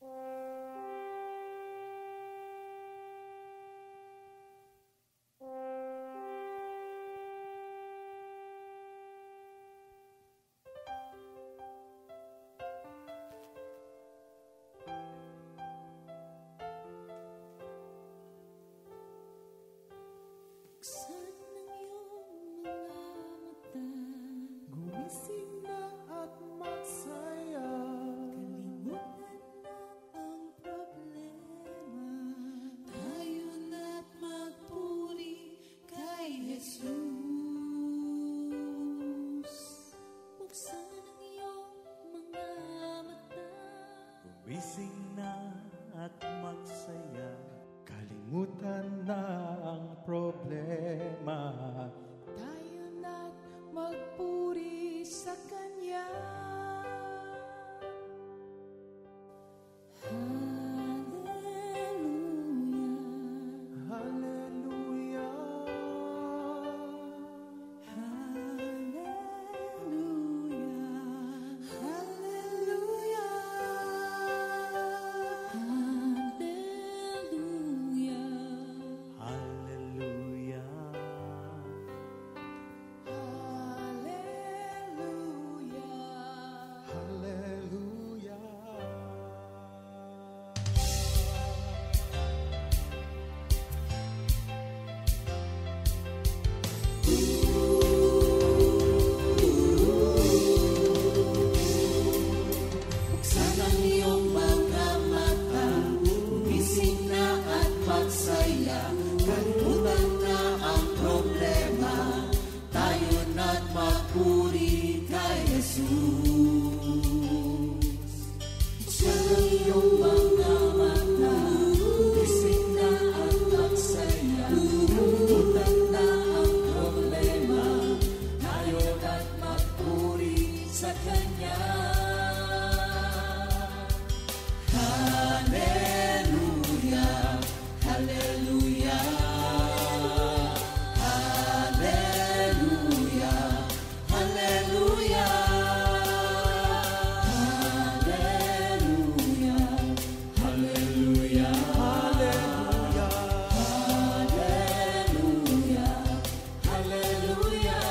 Buksan ang iyong mga mata, gumising na at magsaya. Kalimutan na ang problema, tayo na't magpuri kay Jesus. Buksan ang iyong mga mata, gumising na at magsaya. Kalimutan na ang problema, tayo na't magpuri sa Kanya. Hallelujah, hallelujah, hallelujah, hallelujah, hallelujah, hallelujah. Buksan ang iyong mga mata, gumising na at magsaya. Kalimutan na ang problema, tayo na't magpuri kay Jesus. Buksan ang iyong mga mata, gumising na at magsaya. Kalimutan na ang problema, tayo na't magpuri sa Kanya. Hallelujah, hallelujah, hallelujah, hallelujah, hallelujah, hallelujah, hallelujah, hallelujah.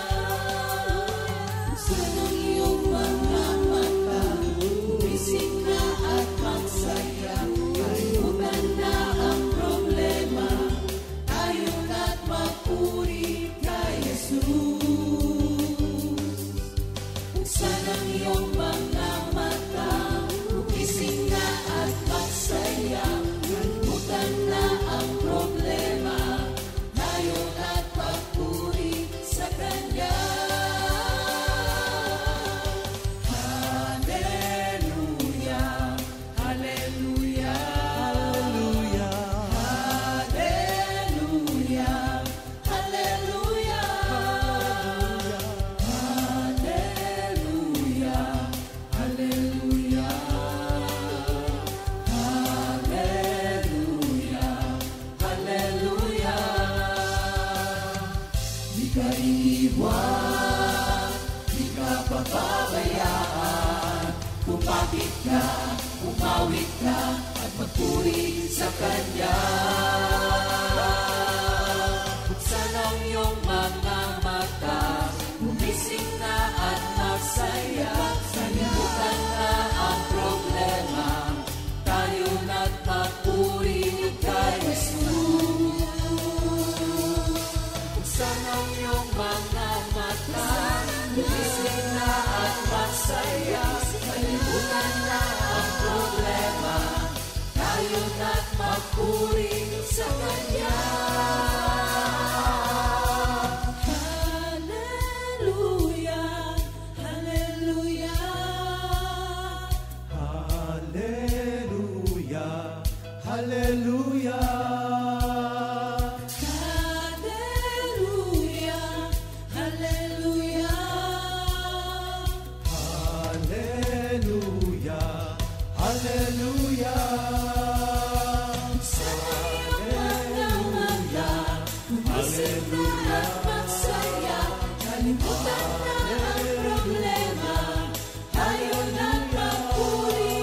Buksan ang iyong mga mata, gumising na at magsaya. Kalimutan na ang problema, tayo na't magpuri kay Jesus. Buksan ang iyong mga mata, gumising na at magsaya. Kalimutan na ang problema, tayo na't magpuri sa Kanya. Hallelujah, hallelujah, hallelujah, hallelujah, hallelujah, hallelujah, hallelujah, hallelujah. Di ka iiwan, di ka pababayaan. Kumapit ka, umawit ka, at magpuri sa Kanya. Buksan ang iyong mga mata, gumising na at magsaya. Kalimutan na ang problema, tayo na't magpuri kay Jesus. Buksan ang iyong mga mata, gumising na at magsaya. Kalimutan na ang problema, tayo na't magpuri sa Kanya. Hallelujah, hallelujah, hallelujah, hallelujah, hallelujah, hallelujah, hallelujah, hallelujah. Sa iyong mga mata, gumising na at magsaya. Kalimutan na ang problema, tayo na't magpuri.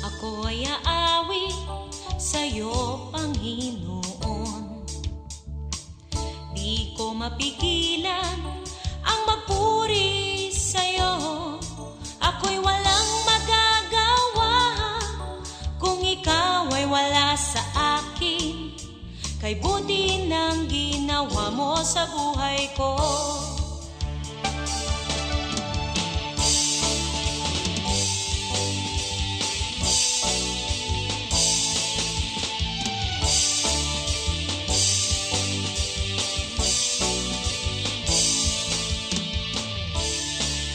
Ako ay aawi sa'yo, Panginoon. Di ko mapigilan ang magpuri sa'yo. Ako'y walang magagawa kung ikaw ay wala sa akin. Kay buti ng ginawa mo sa buhay ko.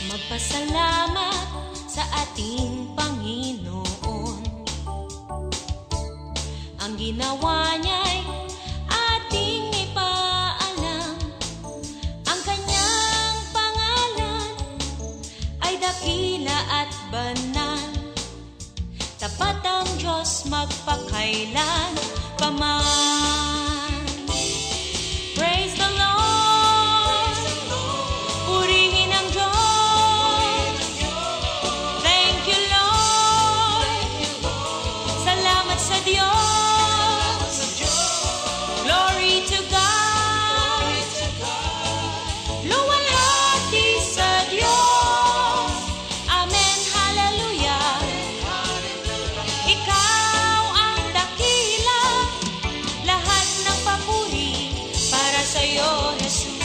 Magpasalamat sa ating Panginoon. Ang ginawa niya'y ating ipaalam. Ang kanyang pangalan ay dakila at banal. Tapat ang Diyos magpakailan paman. Praise the Lord. Purihin ang Diyos. Thank you, Lord. Salamat sa Diyos. Glory to God. Luwalhati sa Diyos. Amen, hallelujah. Ikaw ang dakila, lahat ng papuri para sa'yo, Jesus.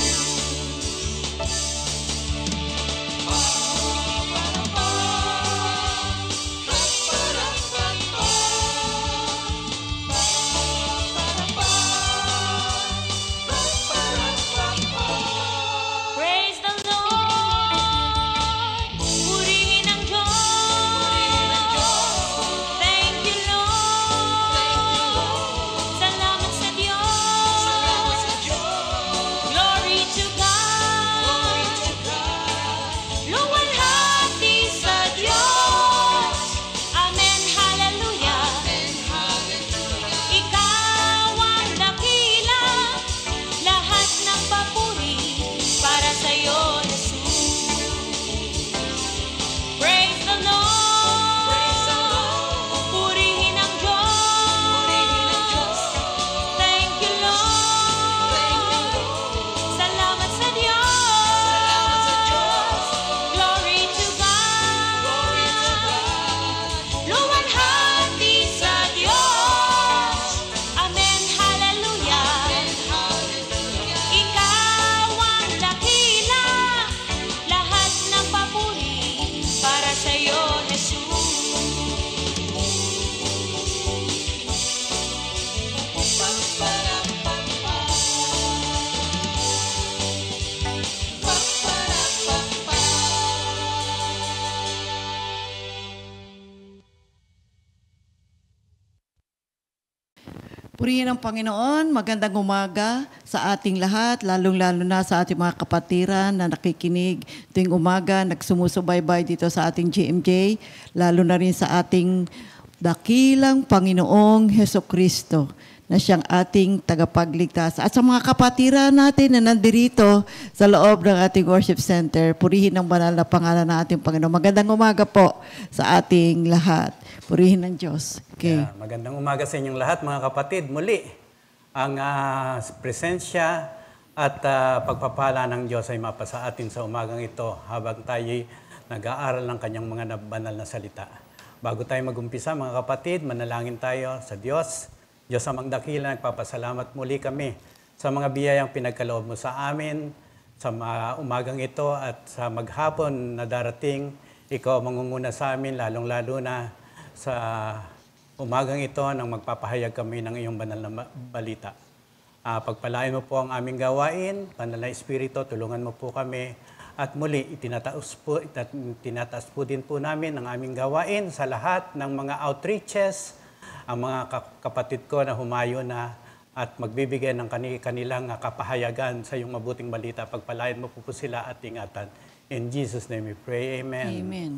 Praise the Lord. Purihin ang Diyos. Thank you, Lord. Salamat sa Diyos. Glory to God. Luwalhati sa Diyos. Amen, hallelujah. Ikaw ang dakila, lahat ng papuri para sa'yo, Jesus. Praise the Lord. Purihin ang Diyos. Thank you, Lord. Salamat sa Diyos. Glory to God. Luwalhati sa Diyos. Amen, hallelujah. Ikaw ang dakila, lahat ng papuri para sa'yo, Jesus. Purihin ang Panginoon, magandang umaga sa ating lahat, lalong-lalo na sa ating mga kapatiran na nakikinig tuwing umaga, nagsumusubaybay dito sa ating GMJ, lalo na rin sa ating dakilang Panginoong Hesukristo na siyang ating tagapagligtas. At sa mga kapatiran natin na nandirito sa loob ng ating worship center, purihin ang banal na pangalan ng ating Panginoon. Magandang umaga po sa ating lahat. Purihin ng Diyos. Okay. Yeah, magandang umaga sa inyong lahat mga kapatid. Muli, ang presensya at pagpapala ng Diyos ay mapasa atin sa umagang ito habang tayo nag-aaral ng kanyang mga banal na salita. Bago tayo mag-umpisa mga kapatid, manalangin tayo sa Diyos. Diyos amang dakila, nagpapasalamat muli kami sa mga biyayang pinagkaloob mo sa amin sa umagang ito at sa maghapon na darating. Ikaw mangunguna sa amin, lalong-lalo na sa umagang ito nang magpapahayag kami ng iyong banal na balita. Pagpalain mo po ang aming gawain, Banal na Espiritu, tulungan mo po kami. At muli, itinataas po din po namin ang aming gawain sa lahat ng mga outreaches, ang mga kapatid ko na humayo na at magbibigay ng kanilang kapahayagan sa iyong mabuting balita. Pagpalain mo po sila at ingatan. In Jesus' name we pray. Amen. Amen.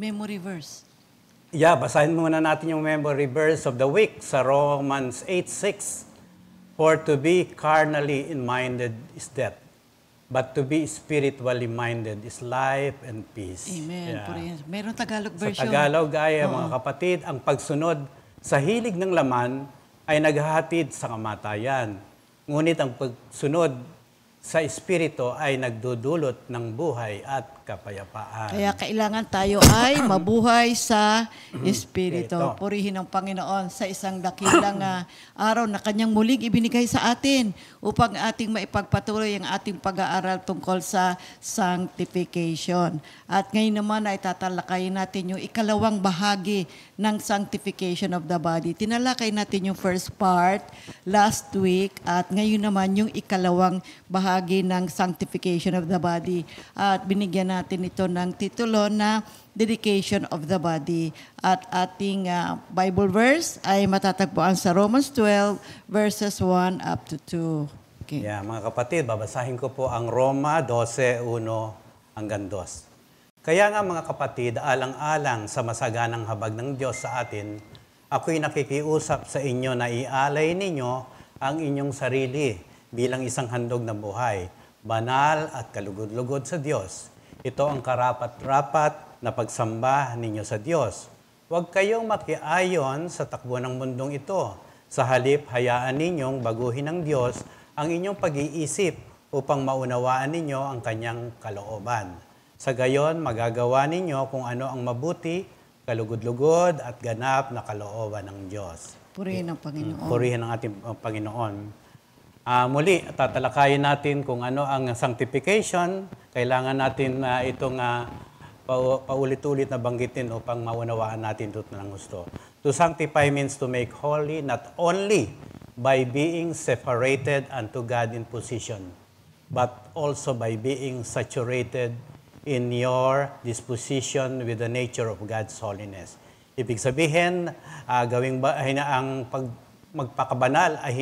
Memory verse. Yeah, basahin muna natin yung memory verse of the week sa Romans 8:6. For to be carnally minded is death, but to be spiritually minded is life and peace. Amen. Yeah. Meron Tagalog Sa version. Tagalog ay, mga kapatid, ang pagsunod sa hilig ng laman ay naghahatid sa kamatayan. Ngunit ang pagsunod sa Espiritu ay nagdudulot ng buhay at kapayapaan. Kaya kailangan tayo ay mabuhay sa Espiritu. Purihin ang Panginoon sa isang dakilang araw na Kanyang muling ibinigay sa atin upang ating maipagpatuloy ang ating pag-aaral tungkol sa sanctification. At ngayon naman ay tatalakayin natin yung ikalawang bahagi ng sanctification of the body. Tinalakay natin yung first part last week at ngayon naman yung ikalawang bahagi ng sanctification of the body. At binigyan natin ito ng titulo na dedication of the body. At ating Bible verse ay matatagpuan sa Romans 12 verses 1 up to 2. Okay. Yeah, mga kapatid, babasahin ko po ang Roma 12:1 hanggang 2. Kaya nga mga kapatid, alang-alang sa masaganang habag ng Diyos sa atin, ako'y nakikiusap sa inyo na ialay ninyo ang inyong sarili bilang isang handog na buhay, banal at kalugod-lugod sa Diyos. Ito ang karapat-rapat na pagsamba ninyo sa Diyos. Huwag kayong makiayon sa takbo ng mundong ito. Sa halip, hayaan ninyong baguhin ng Diyos ang inyong pag-iisip upang maunawaan ninyo ang Kanyang kalooban. Sa gayon, magagawa ninyo kung ano ang mabuti, kalugod-lugod at ganap na kalooban ng Diyos. Purihin ang Panginoon. Purihin ang ating Panginoon. Muli, tatalakayin natin kung ano ang sanctification. Kailangan natin itong paulit-ulit na banggitin upang maunawaan natin ito ng gusto. To sanctify means to make holy, not only by being separated unto God in position, but also by being saturated in your disposition with the nature of God's holiness. Ibig sabihin, ang magpakabanal ay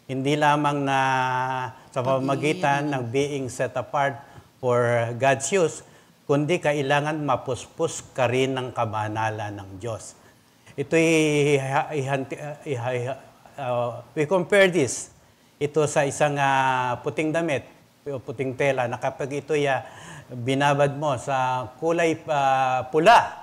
hindi lamang na sa pamamagitan ng being set apart for God's use, kundi kailangan mapuspos ka rin ng kabanalan ng Diyos. We compare this. Ito sa isang puting damit, puting tela, na kapag ito binabad mo sa kulay pula,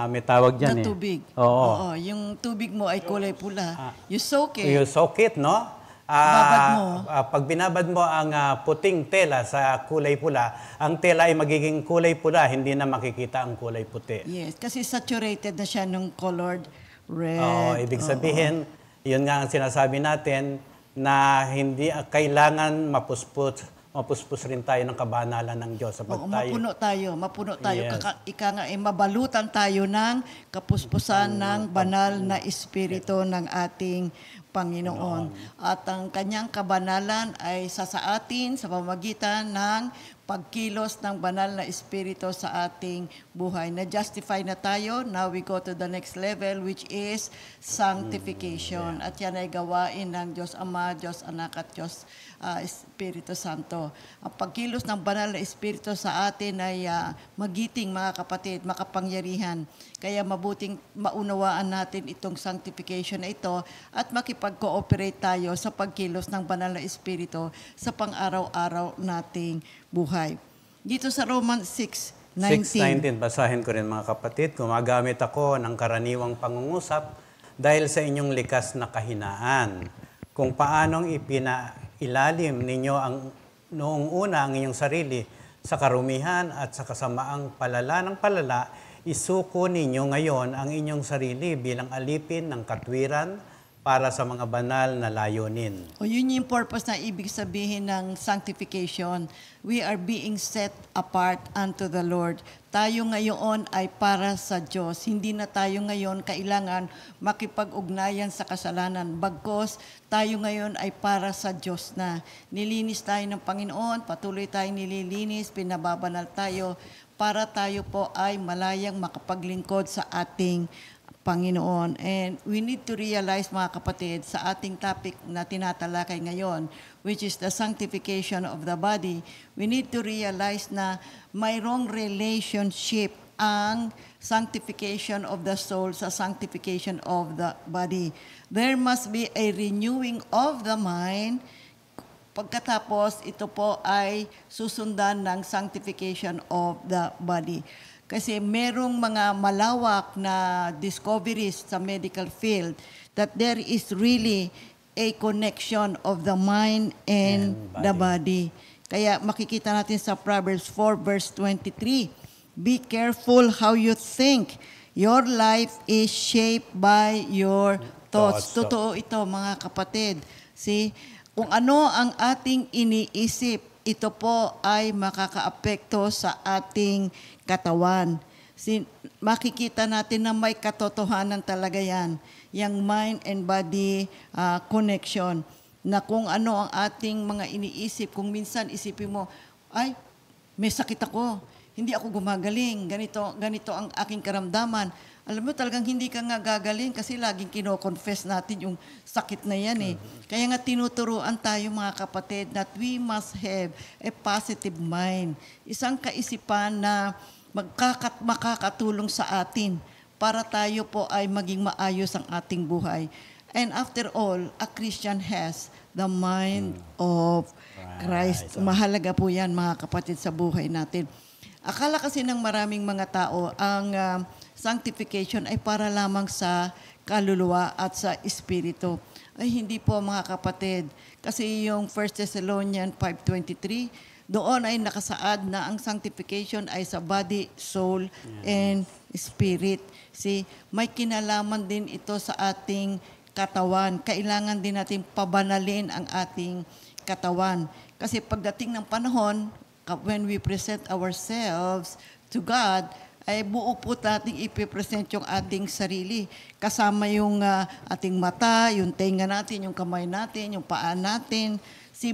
may tawag dyan na tubig. Oo. Yung tubig mo ay kulay pula. You soak it. You soak it, no? Babad mo. Pag binabad mo ang puting tela sa kulay pula, ang tela ay magiging kulay pula, hindi na makikita ang kulay puti. Yes, kasi saturated na siya ng colored red. Oo, ibig sabihin, yun nga ang sinasabi natin, na hindi kailangan mapuspos rin tayo ng kabanalan ng Diyos. Mapuno tayo. Yes. Ika nga, mabalutan tayo ng kapuspusan ng banal na Espiritu ng ating Panginoon. At ang kanyang kabanalan ay sa atin sa pamamagitan ng pagkilos ng banal na Espiritu sa ating buhay. Na-justify na tayo, now we go to the next level which is sanctification. At yan ay gawain ng Diyos Ama, Diyos Anak at Diyos Espiritu Santo. Ang pagkilos ng banal na Espiritu sa atin ay magiting, mga kapatid, makapangyarihan. Kaya mabuting maunawaan natin itong sanctification na ito at makipag-cooperate tayo sa pagkilos ng banal na Espiritu sa pang-araw-araw nating buhay. Dito sa Romans 6:19. 6:19, basahin ko rin mga kapatid. Gumagamit ako ng karaniwang pangungusap dahil sa inyong likas na kahinaan. Kung paanong ipinailalim ninyo noong una ang inyong sarili sa karumihan at sa kasamaang palala ng palala, isuko ninyo ngayon ang inyong sarili bilang alipin ng katwiran, para sa mga banal na layunin. O yun yung purpose na ibig sabihin ng sanctification. We are being set apart unto the Lord. Tayo ngayon ay para sa Diyos. Hindi na tayo ngayon kailangan makipag-ugnayan sa kasalanan. Bagkos, tayo ngayon ay para sa Diyos na. Nilinis tayo ng Panginoon, patuloy tayong nililinis, pinababanal tayo, para tayo po ay malayang makapaglingkod sa ating Panginoon. And we need to realize, mga kapatid, sa ating topic na tinatalakay ngayon, which is the sanctification of the body, we need to realize na mayroong relationship ang sanctification of the soul sa sanctification of the body. There must be a renewing of the mind. Pagkatapos, ito po ay susundan ng sanctification of the body. Kasi merong mga malawak na discoveries sa medical field that there is really a connection of the mind and the body. Kaya makikita natin sa Proverbs 4 verse 23, be careful how you think. Your life is shaped by your thoughts. Totoo ito, mga kapatid. See, kung ano ang ating iniisip, ito po ay makakaapekto sa ating katawan. Makikita natin na may katotohanan talaga yan, yung mind and body connection, na kung ano ang ating mga iniisip. Kung minsan isipin mo, ay, may sakit ako, hindi ako gumagaling, ganito ang aking karamdaman. Alam mo, talagang hindi ka nga gagaling kasi laging kino-confess natin yung sakit na yan eh. Kaya nga tinuturuan tayo, mga kapatid, that we must have a positive mind. Isang kaisipan na makakatulong sa atin para tayo po ay maging maayos ang ating buhay. And after all, a Christian has the mind of Christ. Mahalaga po yan, mga kapatid, sa buhay natin. Akala kasi ng maraming mga tao, ang sanctification ay para lamang sa kaluluwa at sa espiritu. Ay hindi po, mga kapatid. Kasi yung 1 Thessalonians 5:23, doon ay nakasaad na ang sanctification ay sa body, soul, and spirit. See, may kinalaman din ito sa ating katawan. Kailangan din natin pabanalin ang ating katawan. Kasi pagdating ng panahon, when we present ourselves to God, ay buo po nating ipipresent yung ating sarili. Kasama yung ating mata, yung tenga natin, yung kamay natin, yung paa natin.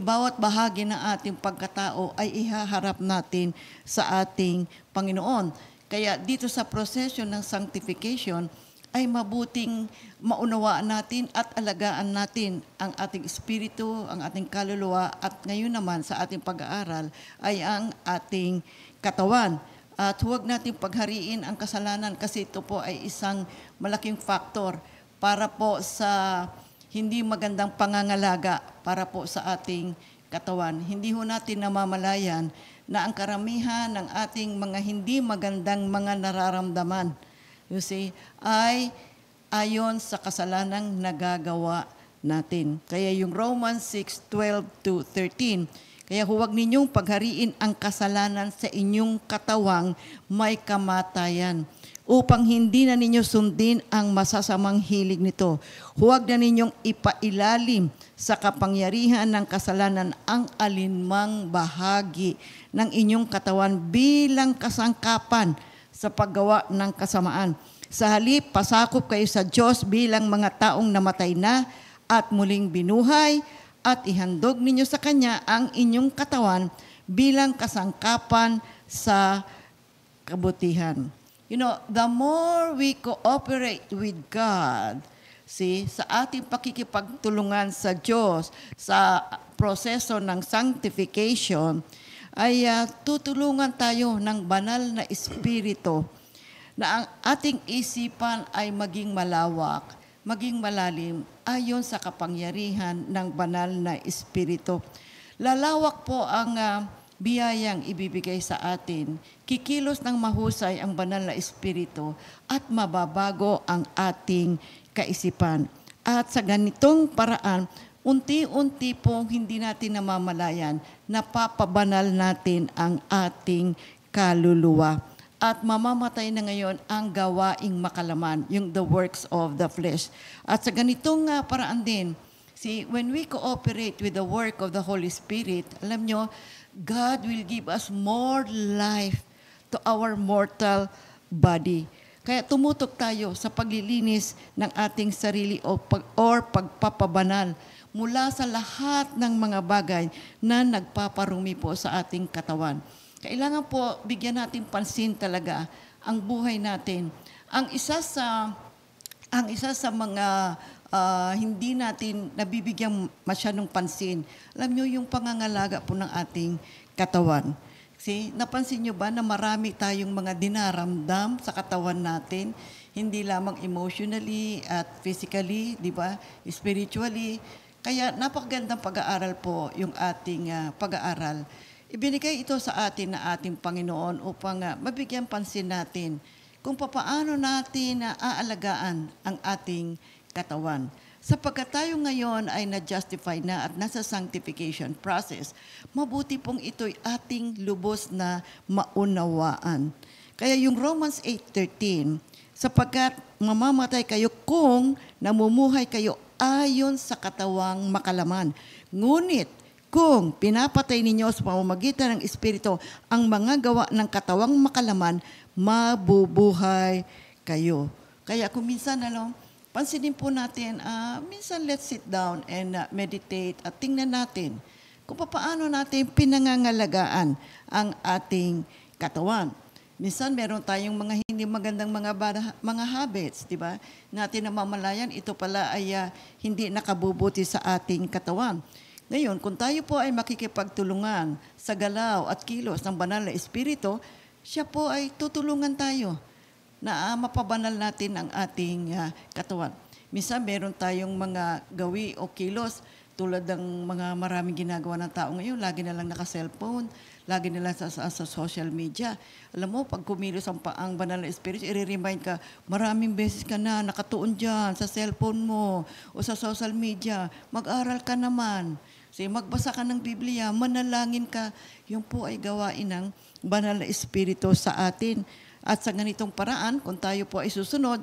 Bawat bahagi ng ating pagkatao ay ihaharap natin sa ating Panginoon. Kaya dito sa proseso ng sanctification, ay mabuting maunawaan natin at alagaan natin ang ating espiritu, ang ating kaluluwa, at ngayon naman sa ating pag-aaral ay ang ating katawan. At huwag natin paghariin ang kasalanan kasi ito po ay isang malaking faktor para po sa hindi magandang pangangalaga para po sa ating katawan. Hindi ho natin namamalayan na ang karamihan ng ating mga hindi magandang mga nararamdaman, you see, ay ayon sa kasalanang nagagawa natin. Kaya yung Romans 6:12-13, kaya huwag ninyong paghariin ang kasalanan sa inyong katawang may kamatayan, upang hindi na ninyo sundin ang masasamang hilig nito. Huwag na ninyong ipailalim sa kapangyarihan ng kasalanan ang alinmang bahagi ng inyong katawan bilang kasangkapan sa paggawa ng kasamaan. Sa halip, pasakop kayo sa Diyos bilang mga taong namatay na at muling binuhay, at ihandog ninyo sa Kanya ang inyong katawan bilang kasangkapan sa kabutihan. You know, the more we cooperate with God, sa ating pakikipagtulungan sa Diyos, sa proseso ng sanctification, ay tutulungan tayo ng banal na espiritu na ang ating isipan ay maging malawak, maging malalim ayon sa kapangyarihan ng banal na espiritu. Lalawak po ang biyayang ibibigay sa atin. Kikilos ng mahusay ang banal na espiritu at mababago ang ating kaisipan. At sa ganitong paraan, unti-unti pong hindi natin namamalayan, napapabanal natin ang ating kaluluwa. at mamamatay na ngayon ang gawaing makalaman, yung the works of the flesh. At sa ganitong paraan din, see, when we cooperate with the work of the Holy Spirit, alam nyo, God will give us more life to our mortal body. Kaya tumutok tayo sa paglilinis ng ating sarili or pagpapabanal mula sa lahat ng mga bagay na nagpaparumi po sa ating katawan. Kailangan po bigyan natin pansin talaga ang buhay natin. Ang isa sa mga hindi natin nabibigyan masyadong pansin, alam nyo yung pangangalaga po ng ating katawan. See, napansin nyo ba na marami tayong mga dinaramdam sa katawan natin, hindi lamang emotionally at physically, di ba? Spiritually. Kaya napakagandang pag-aaral po yung ating pag-aaral. Ibinigay ito sa atin na ating Panginoon upang mabigyan pansin natin kung paano natin aalagaan ang ating katawan. Sapagkat tayo ngayon ay na-justify na at nasa sanctification process, mabuti pong ito'y ating lubos na maunawaan. Kaya yung Romans 8:13, sapagkat mamamatay kayo kung namumuhay kayo ayon sa katawang makalaman. Ngunit, kung pinapatay ninyo sa pamamagitan ng Espiritu ang mga gawa ng katawang makalaman, mabubuhay kayo. Kaya kung minsan, pansinin po natin, minsan let's sit down and meditate at tingnan natin kung paano natin pinangangalagaan ang ating katawan. Minsan meron tayong mga hindi magandang mga habits, di ba? Natin namamalayan, ito pala ay hindi nakabubuti sa ating katawan. Ngayon, kung tayo po ay makikipagtulungan sa galaw at kilos ng banal na Espiritu, siya po ay tutulungan tayo na mapabanal natin ang ating katawan. Minsan, meron tayong mga gawi o kilos tulad ng mga maraming ginagawa ng tao ngayon. Lagi na lang naka-cellphone, lagi na lang sa social media. Alam mo, pag kumilos ang banal na Espiritu, i-remind ka, maraming beses ka na nakatuon dyan sa cellphone mo o sa social media. Mag-aral ka naman. Kasi magbasa ka ng Biblia, manalangin ka. Yung po ay gawain ng banal na Espiritu sa atin. At sa ganitong paraan, kung tayo po ay susunod,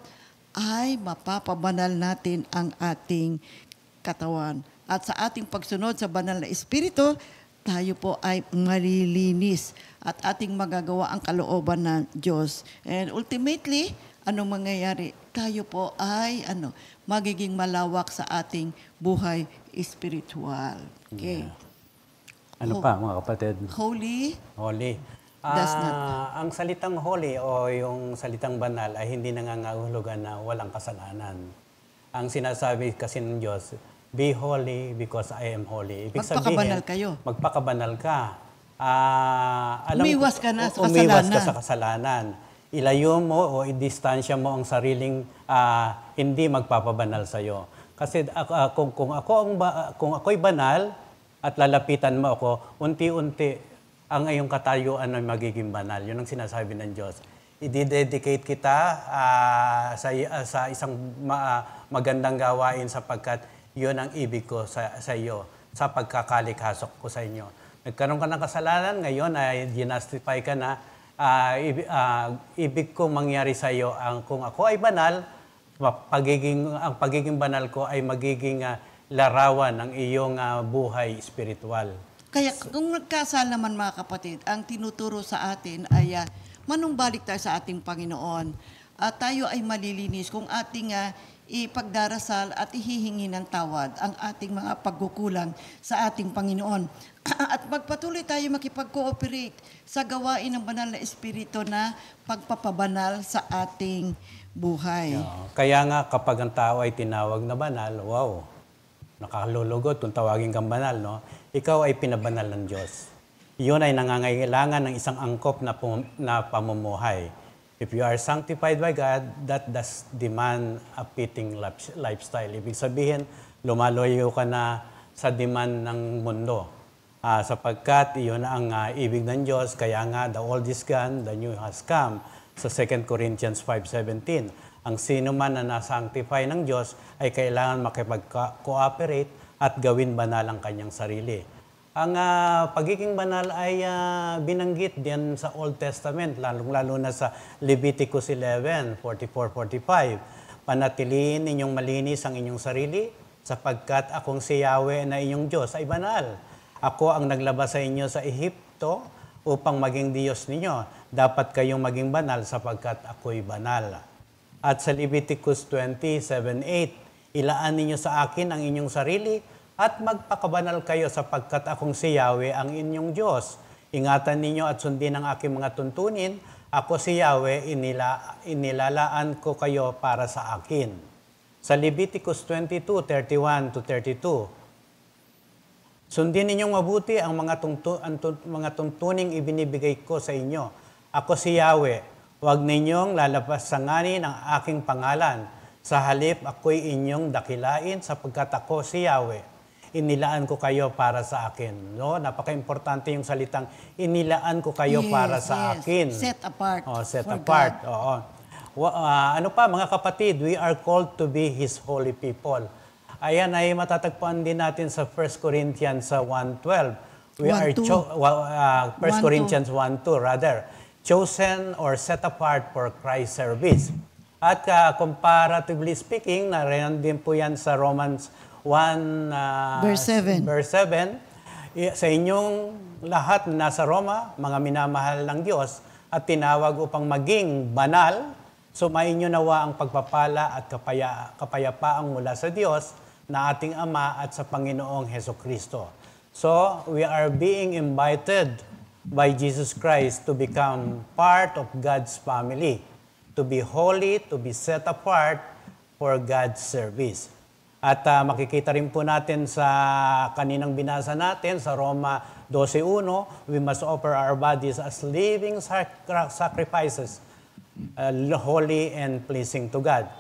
ay mapapabanal natin ang ating katawan. At sa ating pagsunod sa banal na Espiritu, tayo po ay malilinis at ating magagawa ang kalooban ng Diyos. And ultimately, anong mangyayari? Tayo po ay magiging malawak sa ating buhay spiritual. Okay. Yeah. Ano pa, mga kapatid? Holy. Does not. Ang salitang holy o yung salitang banal ay hindi nangangahulugan na walang kasalanan. Ang sinasabi kasi ng Diyos, be holy because I am holy. Ibig magpakabanal sabihin, kayo. Magpakabanal ka. Umiwas ka na sa kasalanan. Umiwas ka sa kasalanan. Ilayo mo o idistansya mo ang sariling hindi magpapabanal sa iyo. Kasi kung ako'y banal at lalapitan mo ako, unti-unti ang iyong katayuan ay magiging banal. Yun ang sinasabi ng Diyos. I-dedicate kita sa isang magandang gawain sapagkat yun ang ibig ko sa iyo, sa pagkakalikhasok ko sa inyo. Nagkaroon ka ng kasalanan, ngayon ay ginastify ka na, ibig ko mangyari sa iyo kung ako ay banal, ang pagiging banal ko ay magiging larawan ng iyong buhay spiritual. Kaya kung nagkasalaman mga kapatid, ang tinuturo sa atin ay manumbalik tayo sa ating Panginoon. At tayo ay malilinis kung ating ipagdarasal at ihihingi ng tawad ang ating mga pagkukulang sa ating Panginoon. At magpatuloy tayo makipag-cooperate sa gawain ng banal na Espiritu na pagpapabanal sa ating buhay. Kaya nga kapag ang tao ay tinawag na banal, wow, nakalulugot kung tawagin kang banal, no? Ikaw ay pinabanal ng Diyos. Iyon ay nangangailangan ng isang angkop na pamumuhay. If you are sanctified by God, that does demand a fitting lifestyle. Ibig sabihin, lumalayo ka na sa demand ng mundo. Sapagkat iyon ang ibig ng Diyos, kaya nga the old is gone, the new has come. Sa 2 Corinthians 5:17, ang sino man na nasanctify ng Diyos ay kailangan makipag-cooperate at gawin banal ang kanyang sarili. Ang pagiging banal ay binanggit din sa Old Testament, lalo na sa Leviticus 11, 44-45. Panatiliin ninyong malinis ang inyong sarili, sapagkat akong si Yahweh na inyong Diyos ay banal. Ako ang naglabas sa inyo sa Ehipto upang maging Diyos ninyo. Dapat kayong maging banal sapagkat ako'y banal. At sa Leviticus 20:7-8, ilaan ninyo sa akin ang inyong sarili at magpakabanal kayo sapagkat akong si Yahweh ang inyong Diyos. Ingatan ninyo at sundin ang aking mga tuntunin. Ako si Yahweh, inilalaan ko kayo para sa akin. Sa Leviticus 22:31-32, sundin ninyong mabuti ang mga tuntuning ibinibigay ko sa inyo. Ako si Yahweh, huwag ninyong lalapasanganin ang aking pangalan. Sa halip, ako'y inyong dakilain sapagkat ako si Yahweh. Inilaan ko kayo para sa akin. No? Napaka-importante yung salitang inilaan ko kayo para sa akin. Set apart. Set for apart. God. Oo. Ano pa mga kapatid, we are called to be His holy people. Ayan ay matatagpuan din natin sa 1 Corinthians 1:12. We are 1 Corinthians 1:2 rather. Chosen or set apart for Christ's service. At comparatively speaking, nariyan din po yan sa Romans 1 Verse 7. Sa inyong lahat na nasa Roma, mga minamahal ng Diyos, at tinawag upang maging banal, sumainyo nawa ang pagpapala at kapayapaang mula sa Diyos na ating Ama at sa Panginoong Hesukristo. So, we are being invited by Jesus Christ to become part of God's family, to be holy, to be set apart for God's service. At makikita rin po natin sa kaninang binasa natin sa Roma 12:1, we must offer our bodies as living sacrifices, holy and pleasing to God.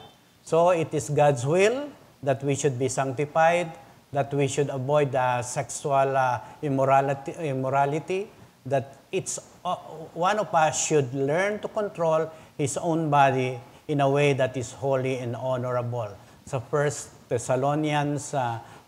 So, it is God's will that we should be sanctified, that we should avoid sexual immorality, that one of us should learn to control his own body in a way that is holy and honorable. Sa 1 Thessalonians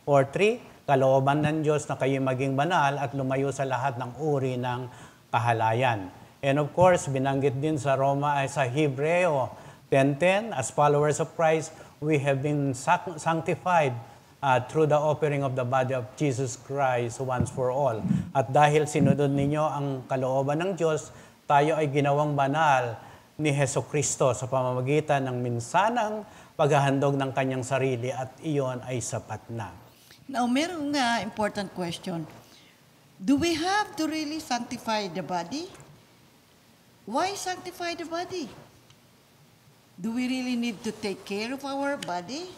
4:3, kalooban ng Diyos na kayo maging banal at lumayo sa lahat ng uri ng kahalayan. And of course, binanggit din sa sa Hebreo 10:10, as followers of Christ, we have been sanctified through the offering of the body of Jesus Christ once for all. At dahil sinunod ninyo ang kalooban ng Diyos, tayo ay ginawang banal ni Hesukristo sa pamamagitan ng minsanang paghahandog ng kanyang sarili at iyon ay sapat na. Now, merong important question. Do we have to really sanctify the body? Why sanctify the body? Do we really need to take care of our body?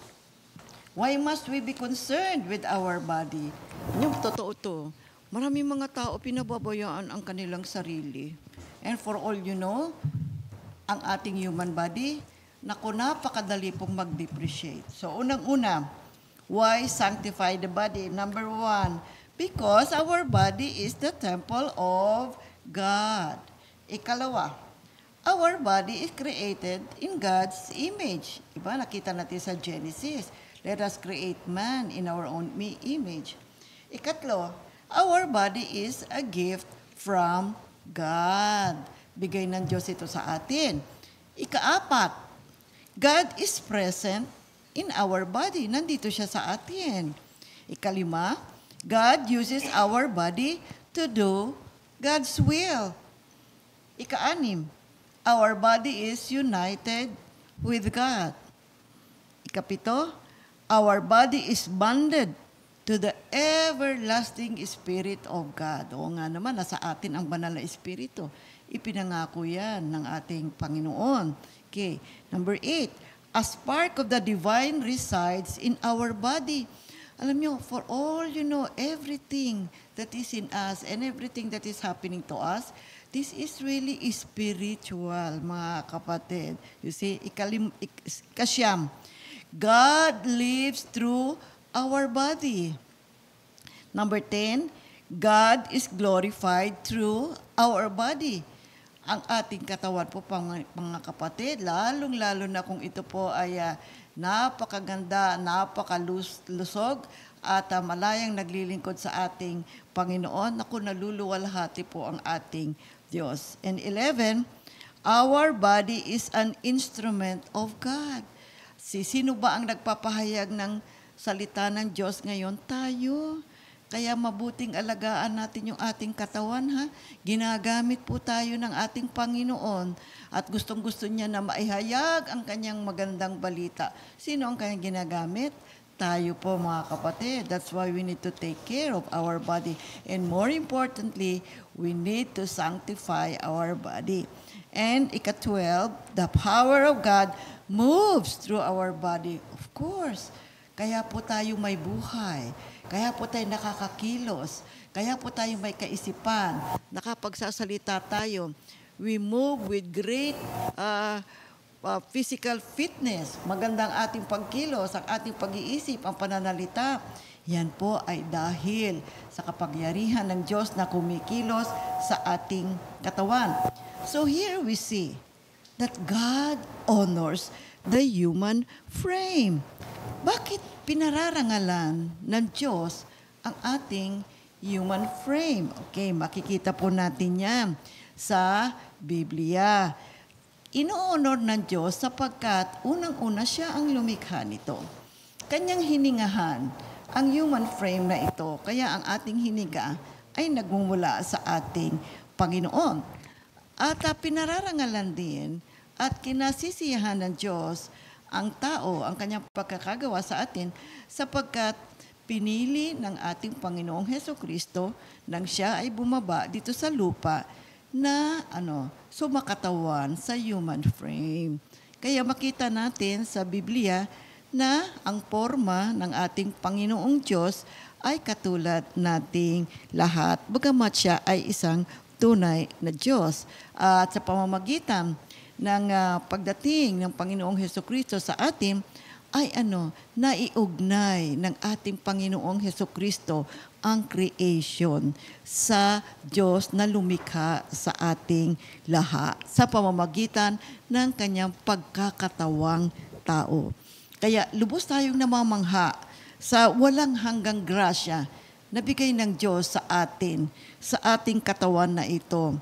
Why must we be concerned with our body? Yung totoo to, maraming mga tao pinababayaan ang kanilang sarili. And for all you know, ang ating human body, napakadali pong mag-depreciate. So, unang-una, why sanctify the body? Number 1, because our body is the temple of God. Ikalawa, our body is created in God's image. Diba? Nakita natin sa Genesis. Let us create man in our own image. Ikatlo, our body is a gift from God. Bigay ng Diyos ito sa atin. Ikaapat, God is present in our body. Nandito siya sa atin. Ikalima, God uses our body to do God's will. Ika-6, our body is united with God. Ika-7, our body is bonded to the everlasting Spirit of God. Oo nga naman, nasa atin ang banal na Espiritu. Ipinangako yan ng ating Panginoon. Okay. Number 8, a spark of the divine resides in our body. Alam nyo, for all you know, everything that is in us and everything that is happening to us, this is really spiritual, mga kapatid. You see, ikasyam, God lives through our body. Number 10, God is glorified through our body. Ang ating katawan po, mga kapatid, lalong-lalo na kung ito po ay napakaganda, napakalusog, at malayang naglilingkod sa ating Panginoon. Naku, naluluwalhati po ang ating Diyos. And 11, our body is an instrument of God. Sino ba ang nagpapahayag ng salita ng Diyos ngayon? Tayo. Kaya mabuting alagaan natin yung ating katawan, ha? Ginagamit po tayo ng ating Panginoon at gustong-gusto niya na maihayag ang kanyang magandang balita. Sino ang kanyang ginagamit? Tayo po, mga kapatid. That's why we need to take care of our body. And more importantly, we need to sanctify our body. And ika-12, the power of God moves through our body. Of course, kaya po tayo may buhay. Kaya po tayo nakakakilos. Kaya po tayo may kaisipan. Nakapagsasalita tayo. We move with great physical fitness. Magandang ating pagkilos, ang ating pag-iisip, ang pananalita. Yan po ay dahil sa kapangyarihan ng Diyos na kumikilos sa ating katawan. So here we see that God honors the human frame. Bakit pinararangalan ng Diyos ang ating human frame? Okay, makikita po natin yan sa Biblia. Ino-honor ng Diyos sapagkat unang-una siya ang lumikha nito. Kanyang hiningahan ang human frame na ito, kaya ang ating hiniga ay nagmumula sa ating Panginoon. At pinararangalan din at kinasisiyahan ng Diyos ang tao, ang kanyang pagkakagawa sa atin, sapagkat pinili ng ating Panginoong Hesukristo nang siya ay bumaba dito sa lupa na sumakatawan sa human frame. Kaya makita natin sa Biblia na ang forma ng ating Panginoong Diyos ay katulad nating lahat, bagamat siya ay isang tunay na Diyos. At sa pamamagitan ng pagdating ng Panginoong Hesukristo sa atin, ay naiugnay ng ating Panginoong Hesukristo ang creation sa Diyos na lumikha sa ating lahat sa pamamagitan ng kanyang pagkakatawang tao. Kaya lubos tayong namamangha sa walang hanggang grasya na bigay ng Diyos sa atin, sa ating katawan na ito.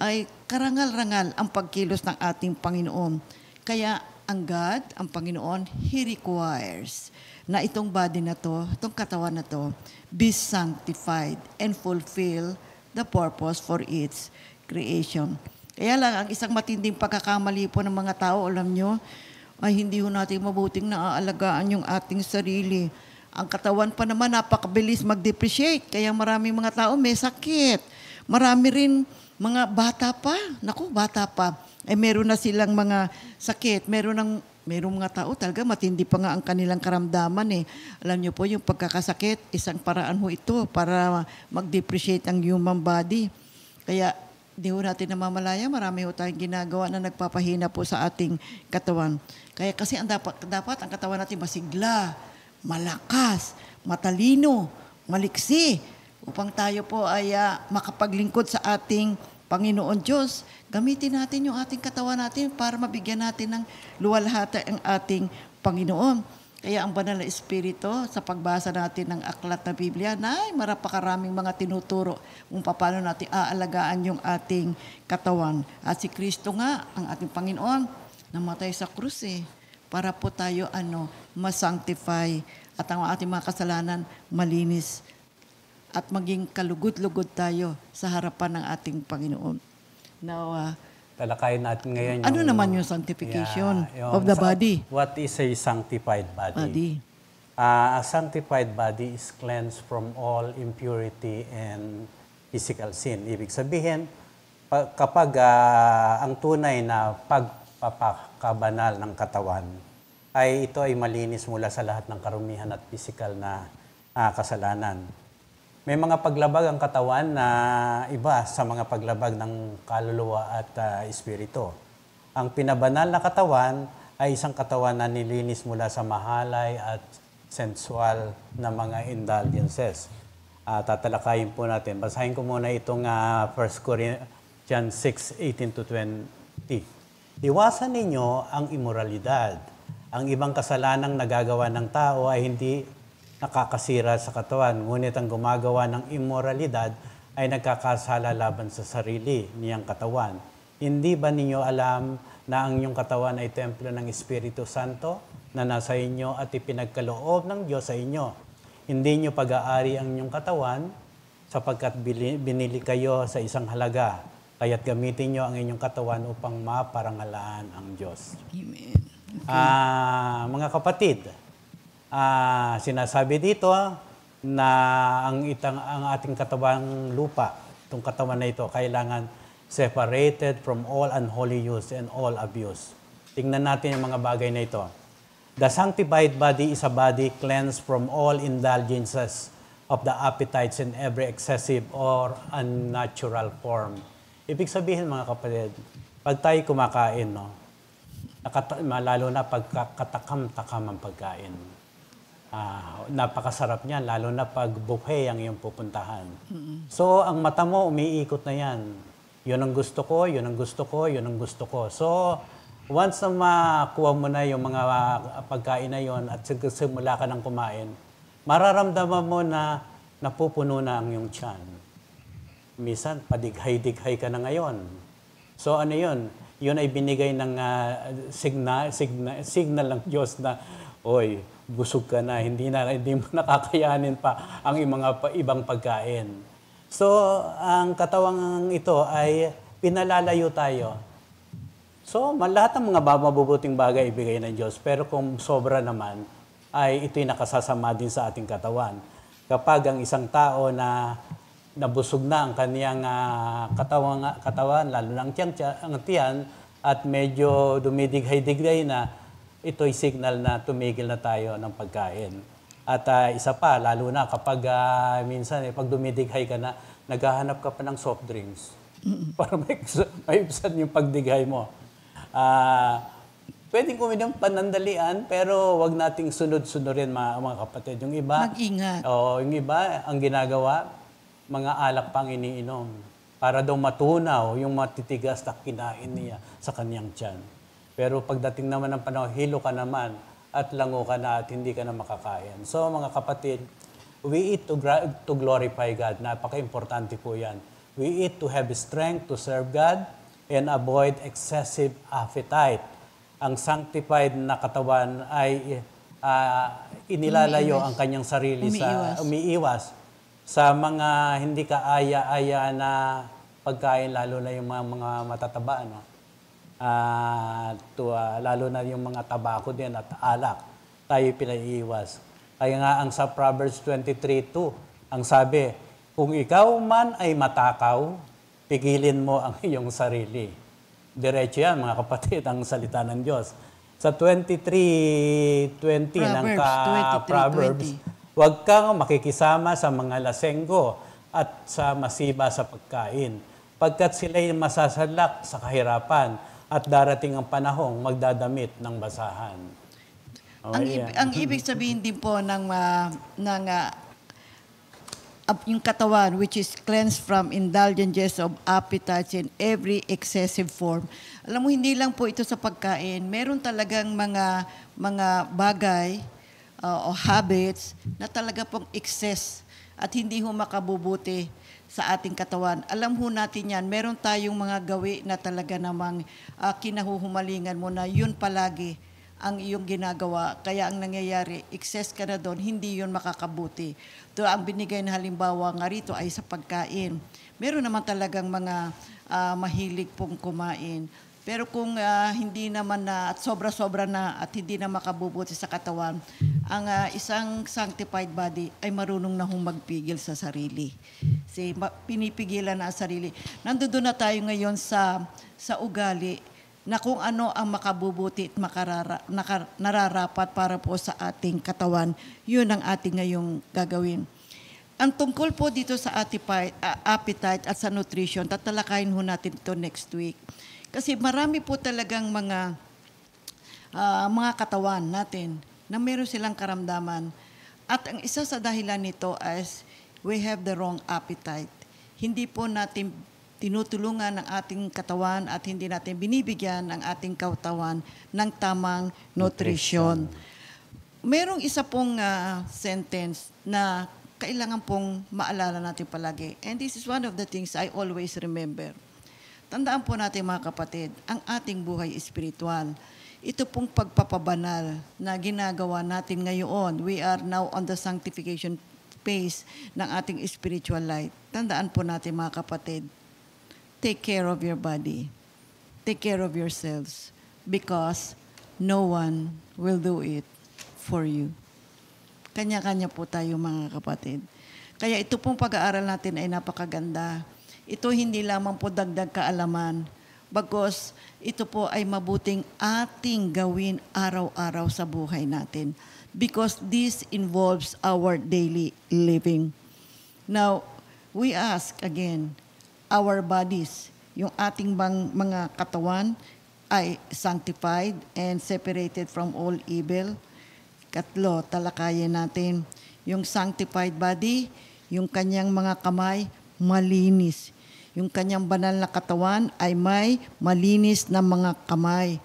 Ay karangal-rangal ang pagkilos ng ating Panginoon. Kaya ang God, ang Panginoon, He requires na itong body na to, itong katawan na to, be sanctified and fulfill the purpose for its creation. Kaya lang, ang isang matinding pagkakamali po ng mga tao, alam nyo, ay hindi ho natin mabuting naaalagaan yung ating sarili. Ang katawan pa naman napakabilis mag-depreciate, kaya maraming mga tao may sakit. Marami rin mga bata pa, bata pa, ay meron na silang mga sakit. Merong mga tao talaga matindi pa nga ang kanilang karamdaman . Alam niyo po, yung pagkakasakit, isang paraan ho ito para mag-depreciate ang human body. Kaya di ho natin namamalaya, marami ho tayong ginagawa na nagpapahina po sa ating katawan. Kaya kasi dapat ang katawan natin masigla, malakas, matalino, maliksi, upang tayo po ay makapaglingkod sa ating Panginoon Diyos. Gamitin natin yung ating katawan natin para mabigyan natin ng luwalhati ang ating Panginoon. Kaya ang banal na Espiritu, sa pagbasa natin ng aklat na Biblia, marapakaraming mga tinuturo kung paano natin aalagaan yung ating katawan. At si Kristo nga, ang ating Panginoon, namatay sa krus para po tayo masanctify at ang ating mga kasalanan malinis at maging kalugod-lugod tayo sa harapan ng ating Panginoon. Now, talakayin natin ngayon yung... ano naman yung sanctification of the body? What is a sanctified body? A sanctified body is cleansed from all impurity and physical sin. Ibig sabihin, kapag ang tunay na pagpapakabanal ng katawan, ay ito ay malinis mula sa lahat ng karumihan at physical na kasalanan. May mga paglabag ang katawan na iba sa mga paglabag ng kaluluwa at espiritu. Ang pinabanal na katawan ay isang katawan na nilinis mula sa mahalay at sensual na mga indulgences. Tatalakayin po natin. Basahin ko muna itong 1 Corinthians 6:18-20. Iwasan ninyo ang immoralidad. Ang ibang kasalanang nagagawa ng tao ay hindi nakakasira sa katawan. Ngunit ang gumagawa ng immoralidad ay nagkakasala laban sa sarili niyang katawan. Hindi ba ninyo alam na ang inyong katawan ay templo ng Espiritu Santo na nasa inyo at ipinagkaloob ng Diyos sa inyo? Hindi nyo pag-aari ang inyong katawan sapagkat binili kayo sa isang halaga. Kaya't gamitin nyo ang inyong katawan upang maparangalaan ang Diyos. Amen. Mga kapatid, sinasabi dito na ang ating katawang lupa, itong katawan na ito, kailangan separated from all unholy use and all abuse. Tingnan natin yung mga bagay na ito. The sanctified body is a body cleansed from all indulgences of the appetites in every excessive or unnatural form. Ibig sabihin, mga kapatid, pag tayo kumakain, no, lalo na pagkakatakam-takam ang pagkain. Napakasarap niyan, lalo na pag buffet ang iyong pupuntahan. So, ang mata mo, umiikot na yan. Yun ang gusto ko, yun ang gusto ko, yun ang gusto ko. So, once na makuha mo na yung mga pagkain na yun at simula ka ng kumain, mararamdaman mo na napupuno na ang iyong tiyan. Minsan, padighay-dighay ka na ngayon. So, ano yun? Yun ay binigay ng signal ng Diyos na, oy, busog ka na, hindi mo nakakayanin pa ang ibang pagkain. So, ang katawang ito ay pinalalayo tayo. So, lahat ng mga mabubuting bagay ibigay ng Diyos. Pero kung sobra naman, ay ito'y nakasasama din sa ating katawan. Kapag ang isang tao na nabusog na ang kaniyang katawan, lalo na ang tiyan, at medyo dumidighay-dighay na, ito'y signal na tumigil na tayo ng pagkain. At isa pa, lalo na kapag minsan, pag dumidighay ka na, naghahanap ka pa ng soft drinks. Para maibsan yung pagdighay mo. Pwedeng kuminom panandalian, pero wag nating sunod-sunurin mga kapatid. Yung iba, mag-ingat. Yung iba, ang ginagawa, mga alak pang iniinom. Para daw matunaw yung matitigas na kinain niya sa kanyang tiyan. Pero pagdating naman ng panahon, hilo ka naman at lango ka na at hindi ka na makakain. So mga kapatid, we eat to glorify God. Napaka-importante po yan. We eat to have strength to serve God and avoid excessive appetite. Ang sanctified na katawan ay inilalayo ang kanyang sarili umiiwas sa mga hindi kaaya-aya na pagkain, lalo na yung mga matataba, no? Lalo na yung mga tabako din at alak, tayo pinaiiwas. Kaya nga ang sa Proverbs 23:2, ang sabi, kung ikaw man ay matakaw, pigilin mo ang iyong sarili. Diretso yan, mga kapatid, ang salita ng Diyos. Sa 23:20 ng Proverbs, huwag kang makikisama sa mga lasenggo at sa masiba sa pagkain, pagkat sila'y masasalak sa kahirapan at darating ang panahong magdadamit ng basahan. Ang ibig sabihin din po yung katawan, which is cleansed from indulgences of appetites in every excessive form. Alam mo, hindi lang po ito sa pagkain. Meron talagang mga bagay o habits na talaga pong excess at hindi ho makabubuti sa ating katawan. Alam ho natin yan. Meron tayong mga gawi na talaga namang kinahuhumalingan mo na yun palagi ang iyong ginagawa. Kaya ang nangyayari, excess ka na doon, hindi yun makakabuti. Ito ang binigay na halimbawa nga rito ay sa pagkain. Meron naman talagang mga mahilig pong kumain. Pero kung hindi naman na at sobra-sobra na at hindi na makabubuti sa katawan, ang isang sanctified body ay marunong na hong magpigil sa sarili. Pinipigilan na ang sarili. Nandoon na tayo ngayon sa ugali na kung ano ang makabubuti at nararapat para po sa ating katawan, yun ang ating ngayong gagawin. Ang tungkol po dito sa appetite at sa nutrition, tatalakayin ho natin ito next week. Kasi marami po talagang mga katawan natin na meron silang karamdaman. At ang isa sa dahilan nito is we have the wrong appetite. Hindi po natin tinutulungan ng ating katawan at hindi natin binibigyan ng ating katawan ng tamang nutrition. merong isa pong sentence na kailangan pong maalala natin palagi. And this is one of the things I always remember. Tandaan po natin mga kapatid, ang ating buhay espiritual. Ito pong pagpapabanal na ginagawa natin ngayon. We are now on the sanctification phase ng ating spiritual life. Tandaan po natin mga kapatid, take care of your body. Take care of yourselves because no one will do it for you. Kanya-kanya po tayo mga kapatid. Kaya ito pong pag-aaral natin ay napakaganda. Ito hindi lamang po dagdag kaalaman, bagkus ito po ay mabuting ating gawin araw-araw sa buhay natin. Because this involves our daily living. Now, we ask again, our bodies, yung ating bang mga katawan ay sanctified and separated from all evil. Katlo, talakayin natin. Yung sanctified body, yung kanyang mga kamay, malinis. Yung kanyang banal na katawan ay may malinis na mga kamay.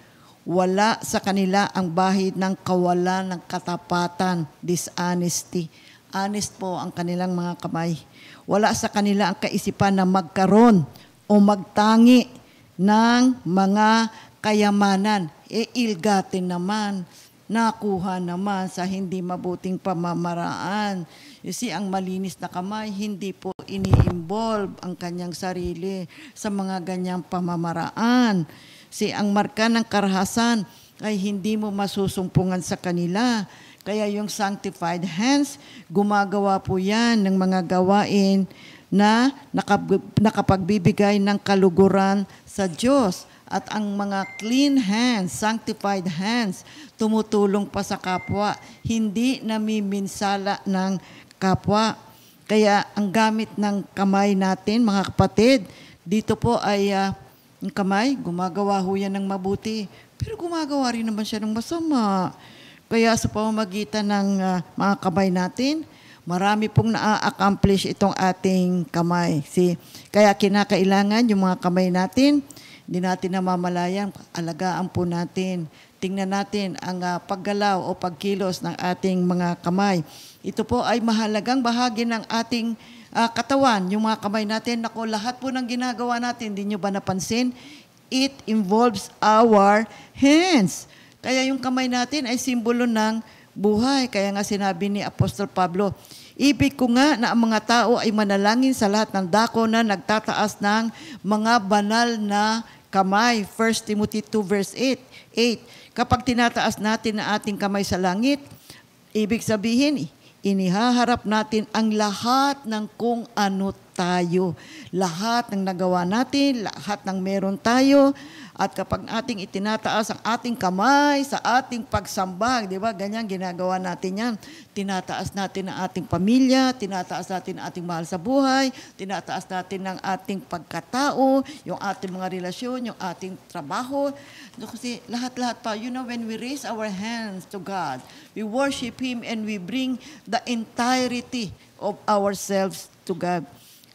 Wala sa kanila ang bahid ng kawalan ng katapatan, dishonesty. Honest po ang kanilang mga kamay. Wala sa kanila ang kaisipan na magkaroon o magtangi ng mga kayamanan. Ilgatin naman, nakuha naman sa hindi mabuting pamamaraan. You see, ang malinis na kamay, hindi po ini-involve ang kanyang sarili sa mga ganyang pamamaraan. See, ang marka ng karahasan ay hindi mo masusumpungan sa kanila. Kaya yung sanctified hands, gumagawa po yan ng mga gawain na nakapagbibigay ng kaluguran sa Diyos. At ang mga clean hands, sanctified hands, tumutulong pa sa kapwa, hindi namiminsala ng kapwa. Kaya ang gamit ng kamay natin, mga kapatid, dito po ay ang kamay, gumagawa ho yan ng mabuti. Pero gumagawa rin naman siya ng masama. Kaya sa pamamagitan ng mga kamay natin, marami pong na-accomplish itong ating kamay. See? Kaya kinakailangan yung mga kamay natin, hindi natin namamalayan, alagaan po natin. Tingnan natin ang paggalaw o pagkilos ng ating mga kamay. Ito po ay mahalagang bahagi ng ating katawan. Yung mga kamay natin, naku, lahat po ng ginagawa natin, hindi nyo ba napansin? It involves our hands. Kaya yung kamay natin ay simbolo ng buhay. Kaya nga sinabi ni Apostol Pablo, ibig ko nga na ang mga tao ay manalangin sa lahat ng dako na nagtataas ng mga banal na kamay. 1 Timothy 2 verse 8. Kapag tinataas natin ang ating kamay sa langit, ibig sabihin, inihaharap natin ang lahat ng kung ano tayo. Lahat ng nagawa natin, lahat ng meron tayo. At kapag ating itinataas ang ating kamay sa ating pagsambag, di ba? Ganyan ginagawa natin yan. Tinataas natin ang ating pamilya, tinataas natin ang ating mahal sa buhay, tinataas natin ang ating pagkatao, yung ating mga relasyon, yung ating trabaho. Kasi lahat-lahat pa, you know, when we raise our hands to God, we worship Him and we bring the entirety of ourselves to God.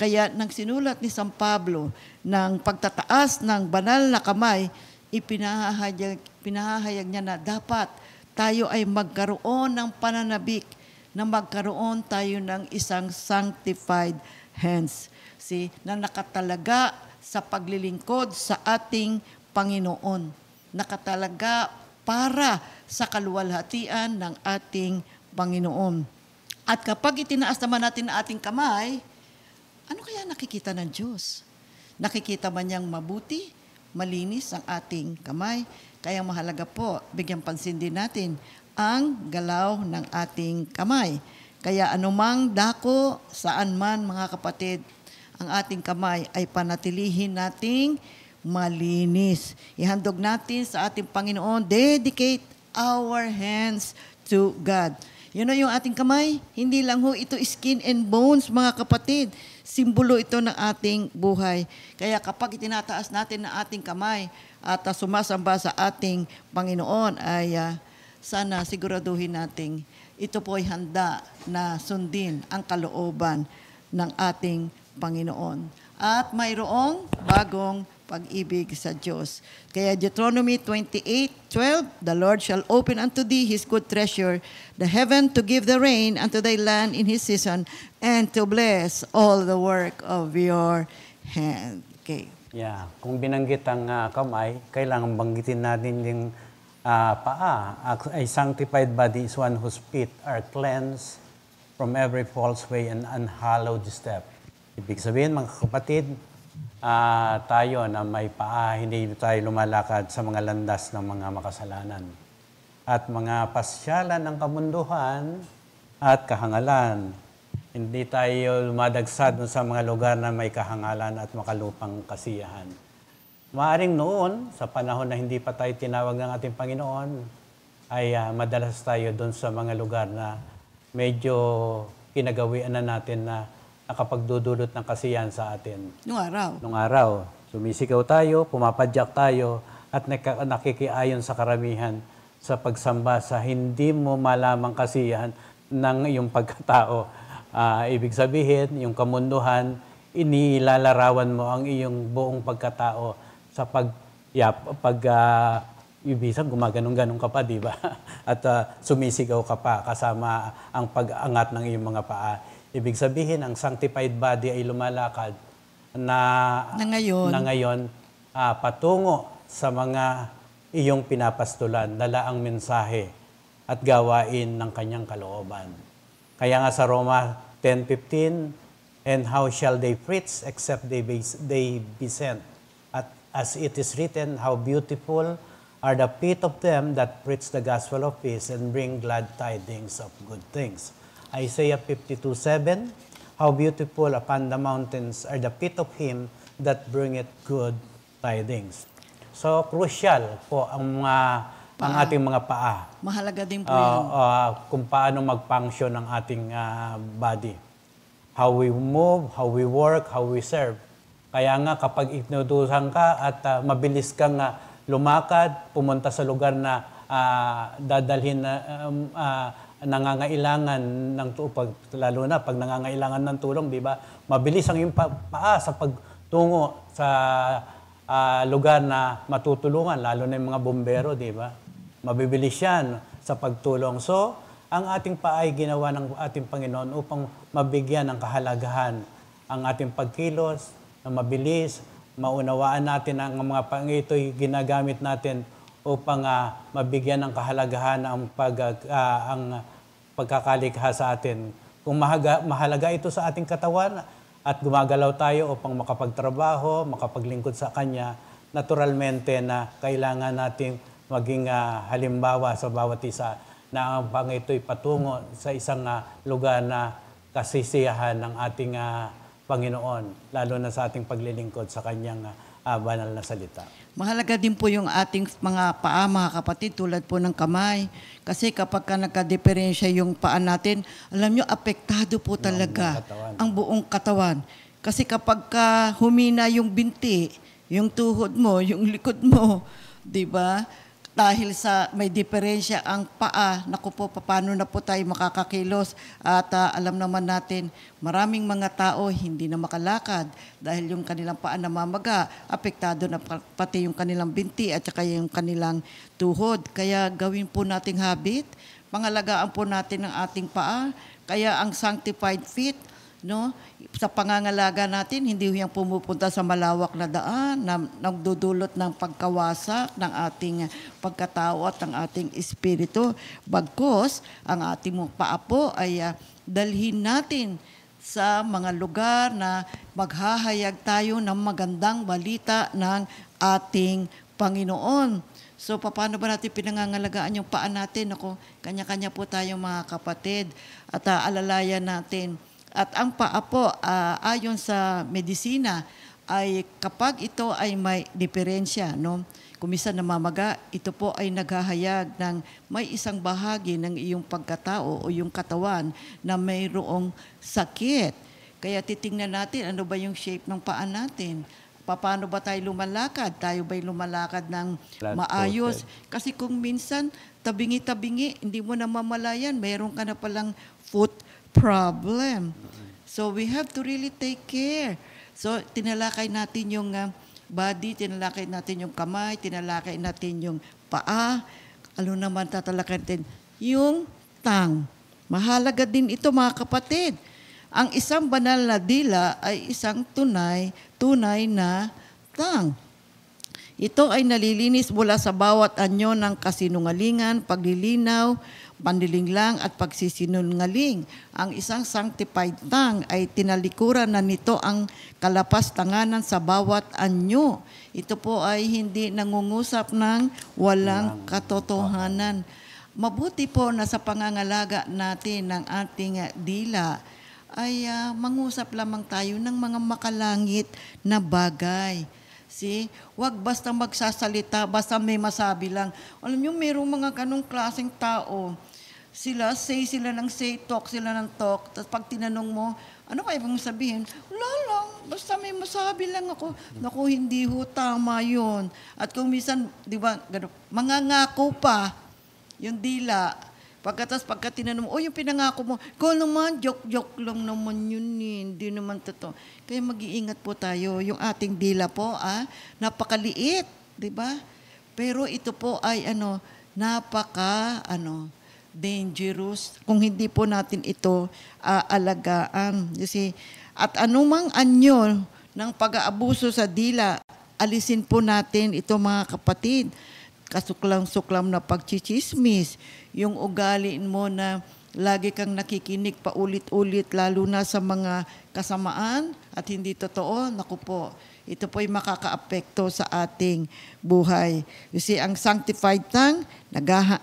Kaya nang sinulat ni San Pablo ng pagtataas ng banal na kamay, pinahahayag niya na dapat tayo ay magkaroon ng pananabik na magkaroon tayo ng isang sanctified hands. See, na nakatalaga sa paglilingkod sa ating Panginoon. Nakatalaga para sa kaluwalhatian ng ating Panginoon. At kapag itinaas naman natin ang ating kamay, ano kaya nakikita ng Diyos? Nakikita ba niyang mabuti, malinis ang ating kamay? Kaya mahalaga po, bigyan pansin din natin ang galaw ng ating kamay. Kaya anumang dako, saan man mga kapatid, ang ating kamay ay panatilihin nating malinis. Ihandog natin sa ating Panginoon, dedicate our hands to God. You know yung ating kamay? Hindi lang ho ito skin and bones, mga kapatid. Simbolo ito ng ating buhay. Kaya kapag itinataas natin ang ating kamay at sumasamba sa ating Panginoon, ay sana siguraduhin natin ito po ay handa na sundin ang kalooban ng ating Panginoon. At mayroong bagong pag-ibig sa Diyos. Kaya Deuteronomy 28:12, the Lord shall open unto thee his good treasure, the heaven to give the rain unto thy land in his season, and to bless all the work of your hand. Okay. Yeah, kung binanggit ang kamay, kailangan banggitin natin yung paa. A sanctified body is one whose feet are cleansed from every false way and unhallowed step. Ibig sabihin, mga kapatid, tayo na may paa, hindi tayo lumalakad sa mga landas ng mga makasalanan. At mga pasyalan ng kamunduhan at kahangalan. Hindi tayo lumadagsad sa mga lugar na may kahangalan at makalupang kasiyahan. Maaring noon, sa panahon na hindi pa tayo tinawag ng ating Panginoon, ay madalas tayo doon sa mga lugar na medyo kinagawian na natin na nakapagdudulot ng kasiyahan sa atin. Nung araw, sumisigaw tayo, pumapadyak tayo, at nakikiayon sa karamihan sa pagsamba sa hindi mo malamang kasiyahan ng iyong pagkatao. Ibig sabihin, yung kamunduhan, inilalarawan mo ang iyong buong pagkatao sa ibisang gumaganong-ganong ka pa, di ba? At sumisigaw ka pa kasama ang pag-angat ng iyong mga paa. Ibig sabihin, ang sanctified body ay lumalakad na ngayon patungo sa mga iyong pinapastulan, dala ang mensahe at gawain ng kanyang kalooban. Kaya nga sa Roma 10:15, and how shall they preach except they be sent? As it is written, how beautiful are the feet of them that preach the gospel of peace and bring glad tidings of good things. Isaiah 52:7, how beautiful upon the mountains are the feet of him that bringeth good tidings. So, crucial po ang ating mga paa. Mahalaga din po yan. Kung paano mag-function ang ating body. How we move, how we work, how we serve. Kaya nga kapag inutusan ka at mabilis kang lumakad, pumunta sa lugar na dadalhin na nangangailangan ng lalo na pag nangangailangan ng tulong, di ba? Mabilis ang iyong paa sa pagtungo sa lugar na matutulungan, lalo na yung mga bombero, di ba? Mabibilis yan sa pagtulong. So, ang ating paa ay ginawa ng ating Panginoon upang mabigyan ng kahalagahan ang ating pagkilos, na mabilis, maunawaan natin ang mga ito'y ginagamit natin upang mabigyan ng kahalagahan ang pagkakalikha sa atin. Kung mahalaga ito sa ating katawan at gumagalaw tayo upang makapagtrabaho, makapaglingkod sa Kanya, naturalmente na kailangan natin maging halimbawa sa bawat isa na ang ito'y patungo sa isang lugar na kasisiyahan ng ating Panginoon, lalo na sa ating paglilingkod sa Kanyang banal na salita. Mahalaga din po yung ating mga paa, mga kapatid, tulad po ng kamay. Kasi kapag nagka-diferensya yung paa natin, alam nyo, apektado po talaga ang buong katawan. Kasi kapag humina yung binti, yung tuhod mo, yung likod mo, di ba? Dahil sa may diferensya ang paa, naku po, paano na po tayo makakakilos? At alam naman natin, maraming mga tao hindi na makalakad dahil yung kanilang paa namamaga, apektado na pati yung kanilang binti at saka yung kanilang tuhod. Kaya gawin po nating habit, pangalagaan po natin ang ating paa. Kaya ang sanctified feet, no, sa pangangalaga natin, hindi yung pumupunta sa malawak na daan na nagdudulot ng pagkawasak ng ating pagkatao at ng ating espiritu. Bagkus, ang ating paa po ay dalhin natin sa mga lugar na maghahayag tayo ng magandang balita ng ating Panginoon. So, paano ba natin pinangangalagaan yung paa natin? Ako, kanya-kanya po tayo mga kapatid at alalayan natin. At ang paa po, ayon sa medisina, ay kapag ito ay may diferensya, no? Kung minsan namamaga, ito po ay naghahayag ng may isang bahagi ng iyong pagkatao o yung katawan na mayroong sakit. Kaya titingnan natin ano ba yung shape ng paa natin. Paano ba tayo lumalakad? Tayo ba'y lumalakad ng maayos? Kasi kung minsan, tabingi-tabingi, hindi mo namamalayan, mayroon ka na palang foot problem. So we have to really take care. So tinalakay natin yung body, tinalakay natin yung kamay, tinalakay natin yung paa, naman tatalakay natin yung tongue. Mahalaga din ito mga kapatid. Ang isang banal na dila ay isang tunay na tongue. Ito ay nalilinis mula sa bawat anyo ng kasinungalingan, paglilinaw, panlilinglang at pagsisinungaling. Ang isang sanctified tongue ay tinalikuran na nito ang kalapas-tanganan sa bawat anyo. Ito po ay hindi nangungusap ng walang katotohanan. Mabuti po na sa pangangalaga natin ng ating dila ay mangusap lamang tayo ng mga makalangit na bagay. See? Huwag basta magsasalita, basta may masabi lang. Alam niyo, mayroong mga kanong klaseng tao. Sila ng say, talk sila ng talk. Tapos pag tinanong mo, ano kaya bang sabihin? Wala lang, basta may masabi lang ako. Naku, hindi ho, tama yun. At kung minsan, di ba, mangangako pa, yung dila. Pagka tinanong mo, yung pinangako mo, ko naman, joke lang naman yun hindi naman totoo. Kaya mag-iingat po tayo. Yung ating dila po, napakaliit, di ba? Pero ito po ay dangerous kung hindi po natin ito alagaan. You see? At anumang anyo ng pag-aabuso sa dila, alisin po natin ito mga kapatid. Kasuklam-suklam na pagchichismis, yung ugali mo na lagi kang nakikinig paulit-ulit lalo na sa mga kasamaan at hindi totoo, naku po, ito po ay makakaapekto sa ating buhay. You see, ang sanctified tongue,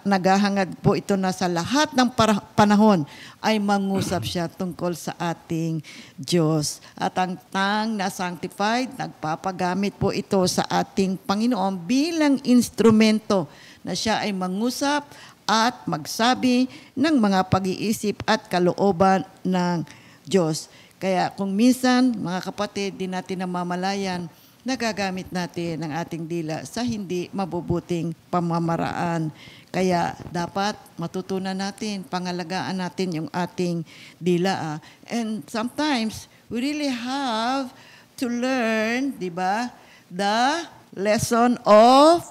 naghahangad po ito na sa lahat ng panahon ay mangusap siya tungkol sa ating Diyos. At ang tongue na sanctified, nagpapagamit po ito sa ating Panginoon bilang instrumento na siya ay mangusap at magsabi ng mga pag-iisip at kalooban ng Diyos. Kaya kung minsan, mga kapatid, di natin namamalayan, nagagamit natin ang ating dila sa hindi mabubuting pamamaraan. Kaya dapat matutunan natin, pangalagaan natin yung ating dila. And sometimes, we really have to learn, di ba, the lesson of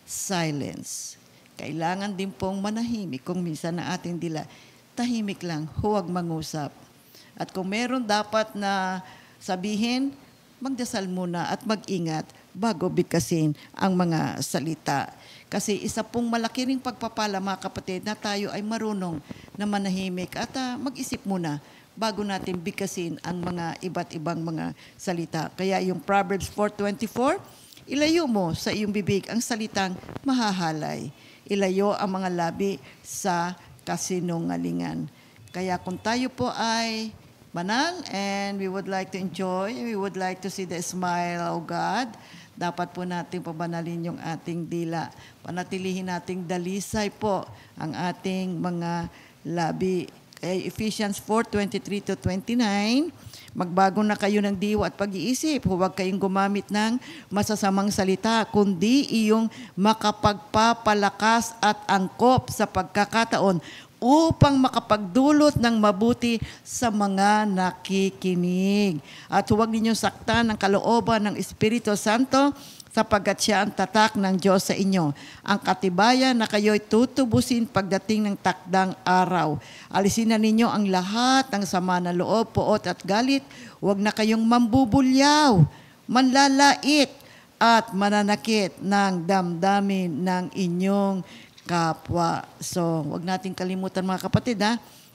silence. Kailangan din pong manahimik kung minsan na ating dila. Tahimik lang, huwag mangusap. At kung meron dapat na sabihin, magdasal muna at mag-ingat bago bigkasin ang mga salita. Kasi isa pong malaki ring pagpapala, mga kapatid, na tayo ay marunong na manahimik at mag-isip muna bago natin bigkasin ang mga iba't ibang mga salita. Kaya yung Proverbs 4:24, ilayo mo sa iyong bibig ang salitang mahahalay. Ilayo ang mga labi sa kasinungalingan. Kaya kung tayo po ay banal and we would like to enjoy, we would like to see the smile of God, dapat po natin pabanalin yung ating dila. Panatilihin nating dalisay po ang ating mga labi. Kaya Ephesians 4:23-29, magbago na kayo ng diwa at pag-iisip. Huwag kayong gumamit ng masasamang salita, kundi iyong makapagpapalakas at angkop sa pagkakataon upang makapagdulot ng mabuti sa mga nakikinig. At huwag ninyong saktan ang kalooban ng Espiritu Santo sapagkat siya ang tatak ng Diyos sa inyo. Ang katibayan na kayo'y tutubusin pagdating ng takdang araw. Alisin na ninyo ang lahat ng sama na loob, puot at galit. Huwag na kayong mambubulyaw, manlalait at mananakit ng damdamin ng inyong kapwa. So, huwag natin kalimutan mga kapatid,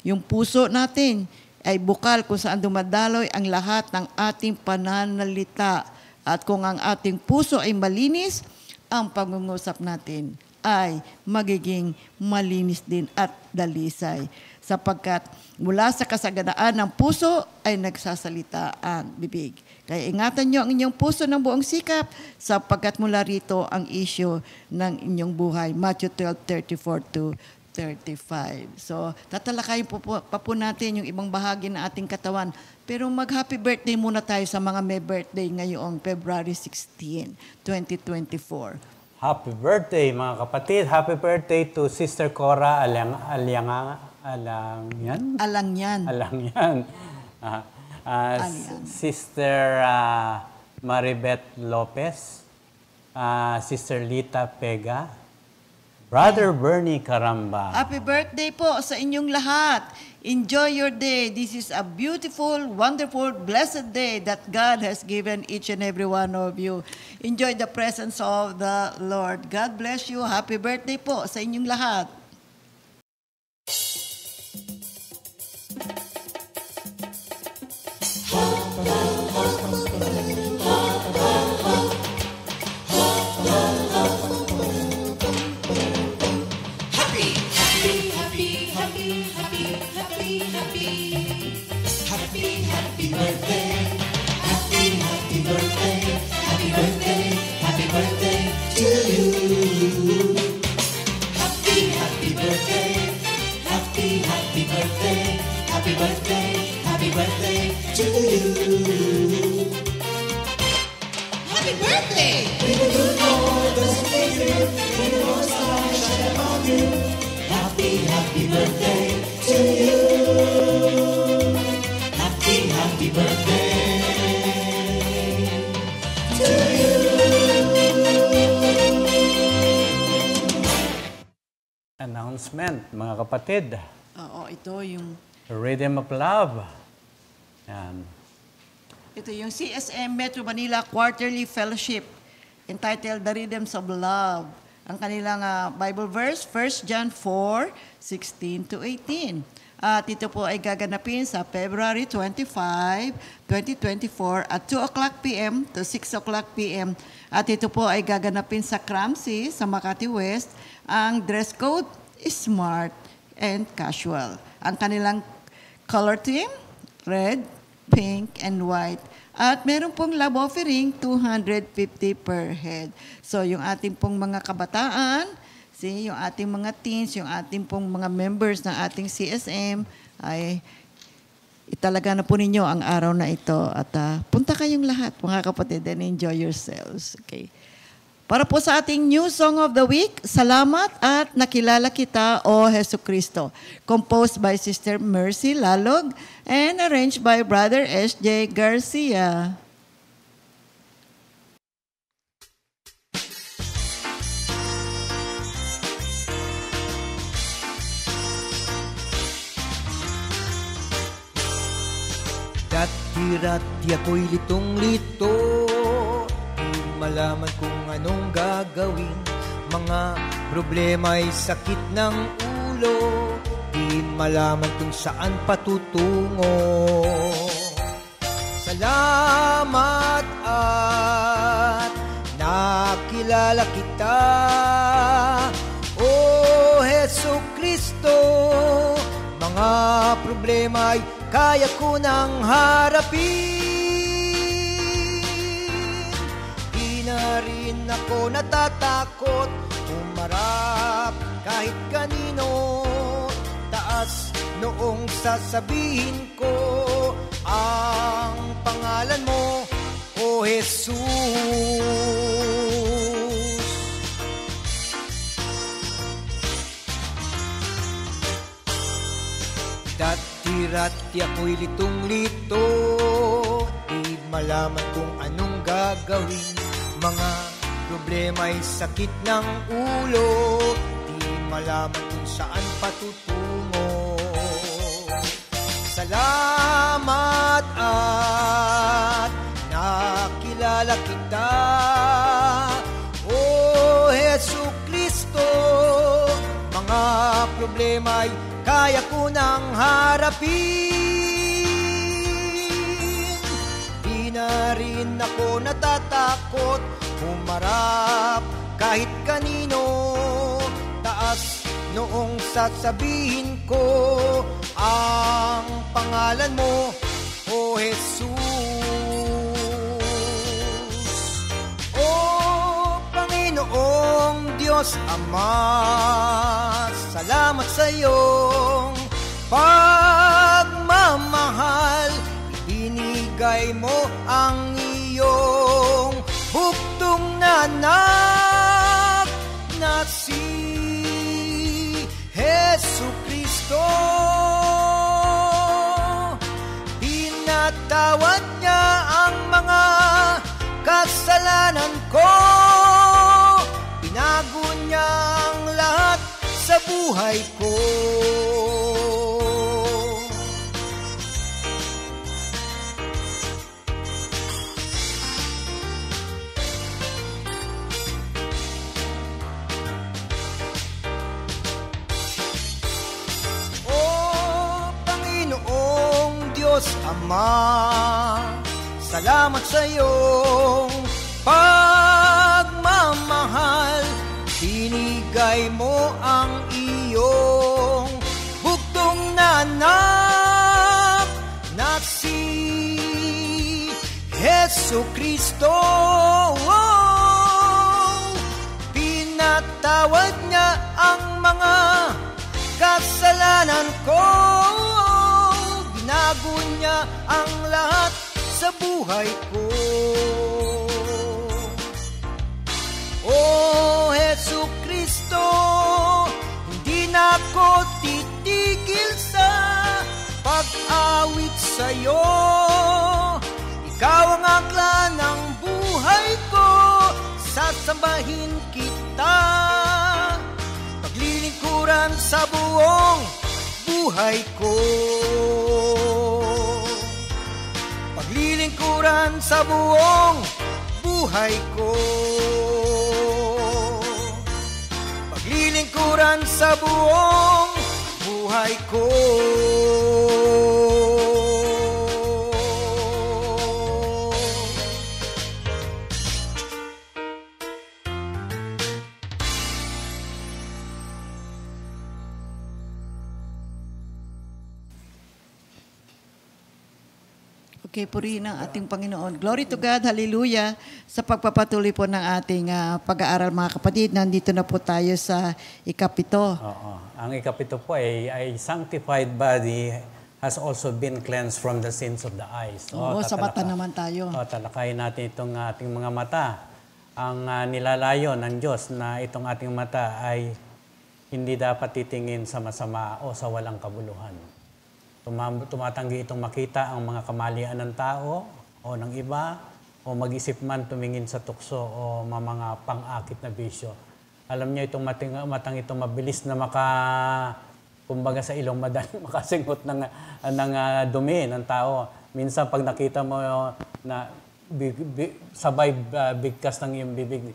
yung puso natin ay bukal kung saan dumadaloy ang lahat ng ating pananalita. At kung ang ating puso ay malinis, ang pag-uusap natin ay magiging malinis din at dalisay. Sapagkat mula sa kasaganaan ng puso ay nagsasalita ang bibig. Kaya ingatan nyo ang inyong puso ng buong sikap sapagkat mula rito ang issue ng inyong buhay. Matthew 12:34-35. So, tatalakayin pa po natin yung ibang bahagi ng ating katawan. Pero mag-happy birthday muna tayo sa mga may birthday ngayong February 16, 2024. Happy birthday mga kapatid. Happy birthday to Sister Cora Alangyan. Alangyan. Sister Maribeth Lopez, Sister Lita Pega, Brother Bernie Caramba. Happy birthday po sa inyong lahat. Enjoy your day. This is a beautiful, wonderful, blessed day that God has given each and every one of you. Enjoy the presence of the Lord. God bless you. Happy birthday po sa inyong lahat. Announcement, mga kapatid. Oo, ito yung Rhythm of Love. Yan. Ito yung CSM Metro Manila Quarterly Fellowship entitled The Rhythms of Love. Ang kanilang Bible verse, 1 John 4:16-18. At ito po ay gaganapin sa February 25, 2024 at 2 o'clock p.m. to 6 o'clock p.m. At ito po ay gaganapin sa Cramsey, sa Makati West. Ang dress code is smart and casual. Ang kanilang color theme, red, pink, and white. At meron pong love offering, 250 per head. So yung ating pong mga kabataan, yung ating mga teens, yung ating pong mga members ng ating CSM, ay italaga na po ninyo ang araw na ito. At punta kayong lahat, mga kapatid, and enjoy yourselves. Okay. Para po sa ating new song of the week, Salamat at Nakilala Kita, O Hesu Kristo. Composed by Sister Mercy Lalog and arranged by Brother S.J. Garcia. Dati-rati ako'y litong-lito, di malaman kung anong gagawin. Mga problema'y sakit ng ulo, di malaman kung saan patutungo. Salamat at nakilala kita, O Hesu Kristo. Mga problema'y kaya ko nang harapin. Di na rin ako natatakot umarap kahit kanino. Taas noong sasabihin ko ang pangalan mo, O Jesus. Dati-rati ako'y litong-lito, di malaman kung anong gagawin. Mga problema'y sakit ng ulo, di malaman kung saan patutungo. Salamat at nakilala kita, O Hesu Kristo. Mga problema'y kaya ko nang harapin. Di na rin ako natatakot humarap kahit kanino. Taas noong sasabihin ko ang pangalan mo, O Jesus. O Panginoong Diyos Ama, salamat sa iyong pagmamahal. Ibinigay mo ang iyong buktong na anak na si Hesu Kristo. Pinatawad niya ang mga kasalanan ko. Binago niya ang lahat sa buhay ko. Diyos Ama, salamat sa iyong pagmamahal. Binigay mo ang iyong bugtong na anak na si Jesucristo. Pinatawad niya ang mga kasalanan ko. Binago niya ang lahat sa buhay ko. O Jesucristo, hindi na ako titigil sa pag-awit sa'yo. Ikaw ang akla ng buhay ko, sasambahin kita. Paglilingkuran sa buong buhay ko. Paglilingkuran sa buong buhay ko. Paglilingkuran sa buong buhay ko. Okay, purihin ang ating Panginoon. Glory to God, hallelujah. Sa pagpapatuloy po ng ating pag-aaral, mga kapatid, nandito na po tayo sa ikapito. Oo. Ang ikapito po ay sanctified body has also been cleansed from the sins of the eyes. Oo, sa mata naman tayo. Talakayin natin itong ating mga mata. Ang nilalayo ng Diyos na itong ating mata ay hindi dapat titingin sa masama o sa walang kabuluhan. Tumatanggi itong makita ang mga kamalian ng tao o ng iba o mag-isip man tumingin sa tukso o mga pang-akit na bisyo. Alam niyo itong matang itong mabilis na kumbaga sa ilong madali makasingot ng dumi ng tao. Minsan pag nakita mo na sabay bigkas ng iyong bibig.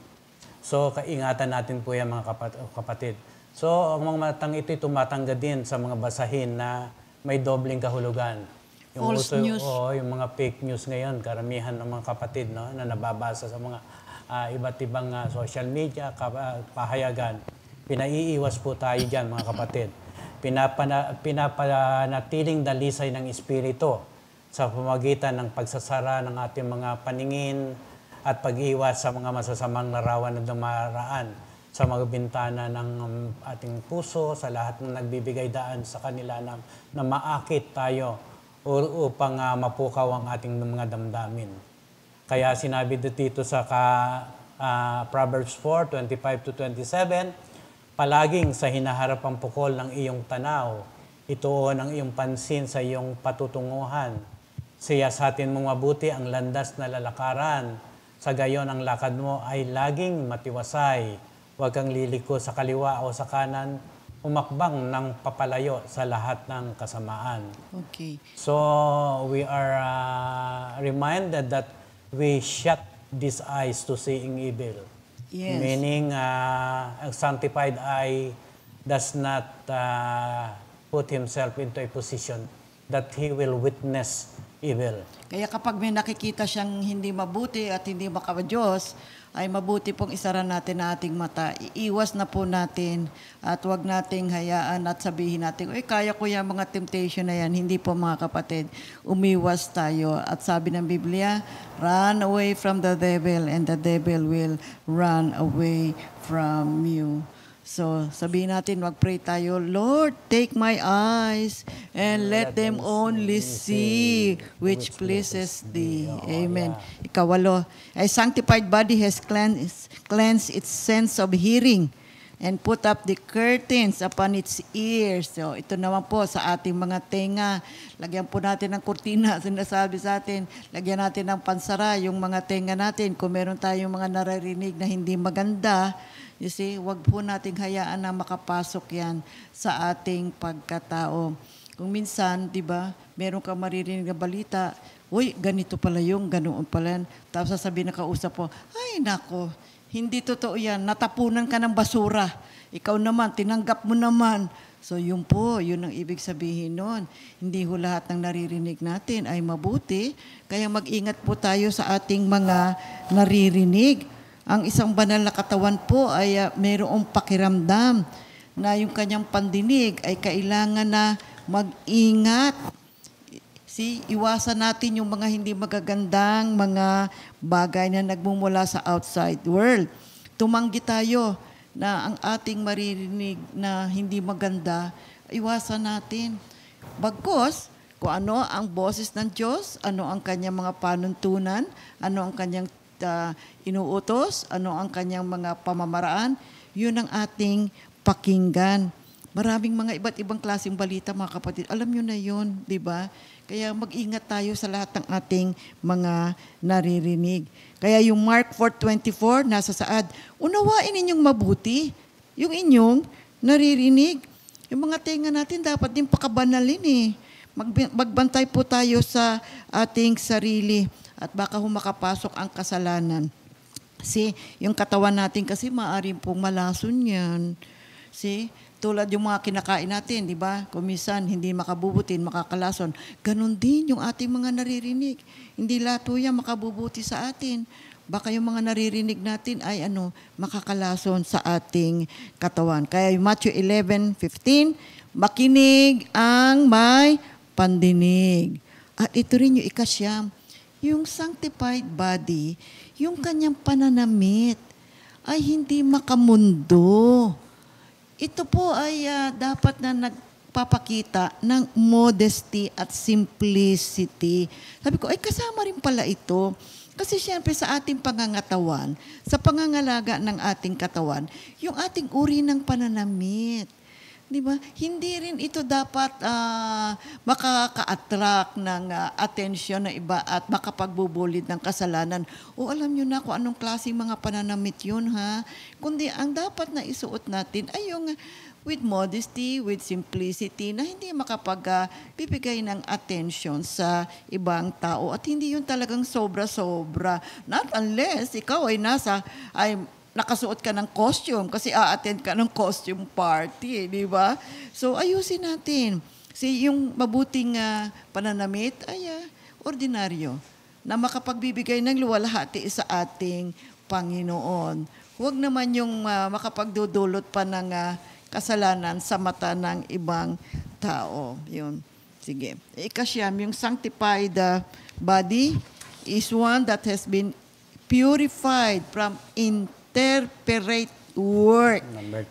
So kaingatan natin po yan mga kapatid. So ang mga matang ito'y tumatangga din sa mga basahin na may dobleng kahulugan. False news. Yung mga fake news ngayon, karamihan ng mga kapatid na nababasa sa mga iba't ibang social media, pahayagan. Pinaiiwas po tayo dyan, mga kapatid. Pinapanatiling dalisay ng Espiritu sa pamamagitan ng pagsasara ng ating mga paningin at pag-iwas sa mga masasamang larawan na dumaraan sa mga bintana ng ating puso, sa lahat ng nagbibigay daan sa kanila na maakit tayo upang mapukaw ang ating mga damdamin. Kaya sinabi dito sa Proverbs 4:25-27, palaging sa hinaharap ang pukol ng iyong tanaw, ituon ang iyong pansin sa iyong patutunguhan. Siyasatin mong mabuti ang landas na lalakaran, sa gayon ang lakad mo ay laging matiwasay. Huwag kang liliko sa kaliwa o sa kanan, umakbang ng papalayo sa lahat ng kasamaan. Okay. So, we are reminded that we shut these eyes to seeing evil. Yes. Meaning, a sanctified eye does not put himself into a position that he will witness evil. Kaya kapag may nakikita siyang hindi mabuti at hindi makadiyos, ay mabuti pong isara natin na ating mata. Iiwas na po natin at huwag nating hayaan at sabihin natin, kaya ko yung mga temptation na yan. Hindi po mga kapatid, umiwas tayo. At sabi ng Biblia, run away from the devil and the devil will run away from you. So, sabihin natin, mag-pray tayo, Lord, take my eyes and let them only see which pleases Thee. Amen. Ikawalo, a sanctified body has cleansed its sense of hearing and put up the curtains upon its ears. So, ito naman po sa ating mga tenga. Lagyan po natin ng kurtina, sinasabi sa atin. Lagyan natin ng pansara, yung mga tenga natin. Kung meron tayong mga naririnig na hindi maganda, you see, wag po nating hayaan na makapasok yan sa ating pagkatao. Kung minsan, di ba, meron kang maririnig na balita, uy, ganito pala yung, ganoon pala yan. Tapos sasabihin na kausap po, ay nako, hindi totoo yan. Natapunan ka ng basura. Ikaw naman, tinanggap mo naman. So yun po, yun ang ibig sabihin nun. Hindi ho lahat ng naririnig natin ay mabuti. Kaya mag-ingat po tayo sa ating mga naririnig. Ang isang banal na katawan po ay mayroong pakiramdam na yung kanyang pandinig ay kailangan na mag-ingat. Iwasan natin yung mga hindi magagandang mga bagay na nagmumula sa outside world. Tumanggi tayo na ang ating maririnig na hindi maganda, iwasan natin. Bagkus, kung ano ang boses ng Diyos, ano ang kanyang mga panuntunan, ano ang kanyang inuutos, ano ang kanyang mga pamamaraan, yun ang ating pakinggan. Maraming mga iba't ibang klaseng balita, mga kapatid. Alam nyo na yun, di ba? Kaya mag-ingat tayo sa lahat ng ating mga naririnig. Kaya yung Mark 4:24, nasa saad, unawain ninyong mabuti yung inyong naririnig. Yung mga tenga natin dapat din pakabanalin eh. Magbantay po tayo sa ating sarili at baka humakapasok ang kasalanan. Kasi yung katawan natin kasi maaaring pong malason yan. Tulad yung mga kinakain natin, di ba? Kung minsan hindi makabubutin, makakalason. Ganon din yung ating mga naririnig. Hindi lahat yan makabubuti sa atin. Baka yung mga naririnig natin ay makakalason sa ating katawan. Kaya yung Matthew 11:15, makinig ang may pandinig. At ito rin yung ikasyam, yung sanctified body, yung kanyang pananamit ay hindi makamundo. Ito po ay dapat na nagpapakita ng modesty at simplicity. Sabi ko, ay kasama rin pala ito. Kasi siyempre sa ating pangangatawan, sa pangangalaga ng ating katawan, yung ating uri ng pananamit. Di ba? Hindi rin ito dapat makaka-attract ng atensyon ng iba at makapagbubulid ng kasalanan. O alam nyo na kung anong klaseng mga pananamit yun, ha? Kundi ang dapat na isuot natin ay yung with modesty, with simplicity, na hindi makapagbibigay ng attention sa ibang tao. At hindi yun talagang sobra-sobra. Not unless ikaw ay nakasuot ka ng costume kasi a-attend ka ng costume party, di ba? So, ayusin natin. Yung mabuting pananamit ay ordinaryo na makapagbibigay ng luwalhati sa ating Panginoon. Huwag naman yung makapagdudulot pa ng kasalanan sa mata ng ibang tao. Yun. Sige. Ikasyam, yung sanctified body is one that has been purified from interperate work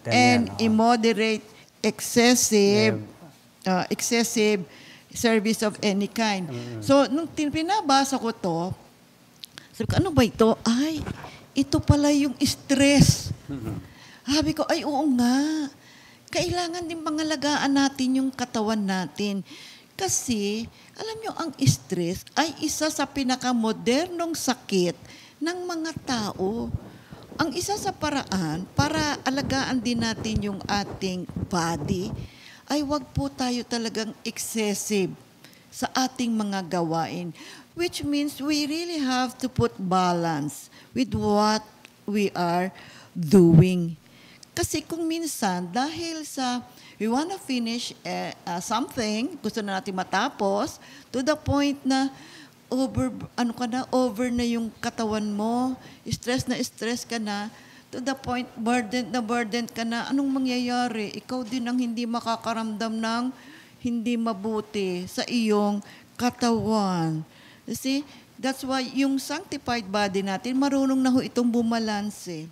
and immoderate excessive service of any kind. So, nung pinabasa ko to, sabi ko, ano ba ito? Ay, ito pala yung stress. Sabi ko, ay oo nga. Kailangan din pangalagaan natin yung katawan natin. Kasi, alam nyo, ang stress ay isa sa pinakamodernong sakit ng mga tao. Ang isa sa paraan para alagaan din natin yung ating body ay wag po tayo talagang excessive sa ating mga gawain. Which means we really have to put balance with what we are doing. Kasi kung minsan, dahil we want to finish something, gusto na natin matapos, to the point na over na yung katawan mo, stress ka na, to the point, burden ka na, anong mangyayari? Ikaw din ang hindi makakaramdam ng hindi mabuti sa iyong katawan. You see? That's why yung sanctified body natin, marunong na ho itong bumalanse.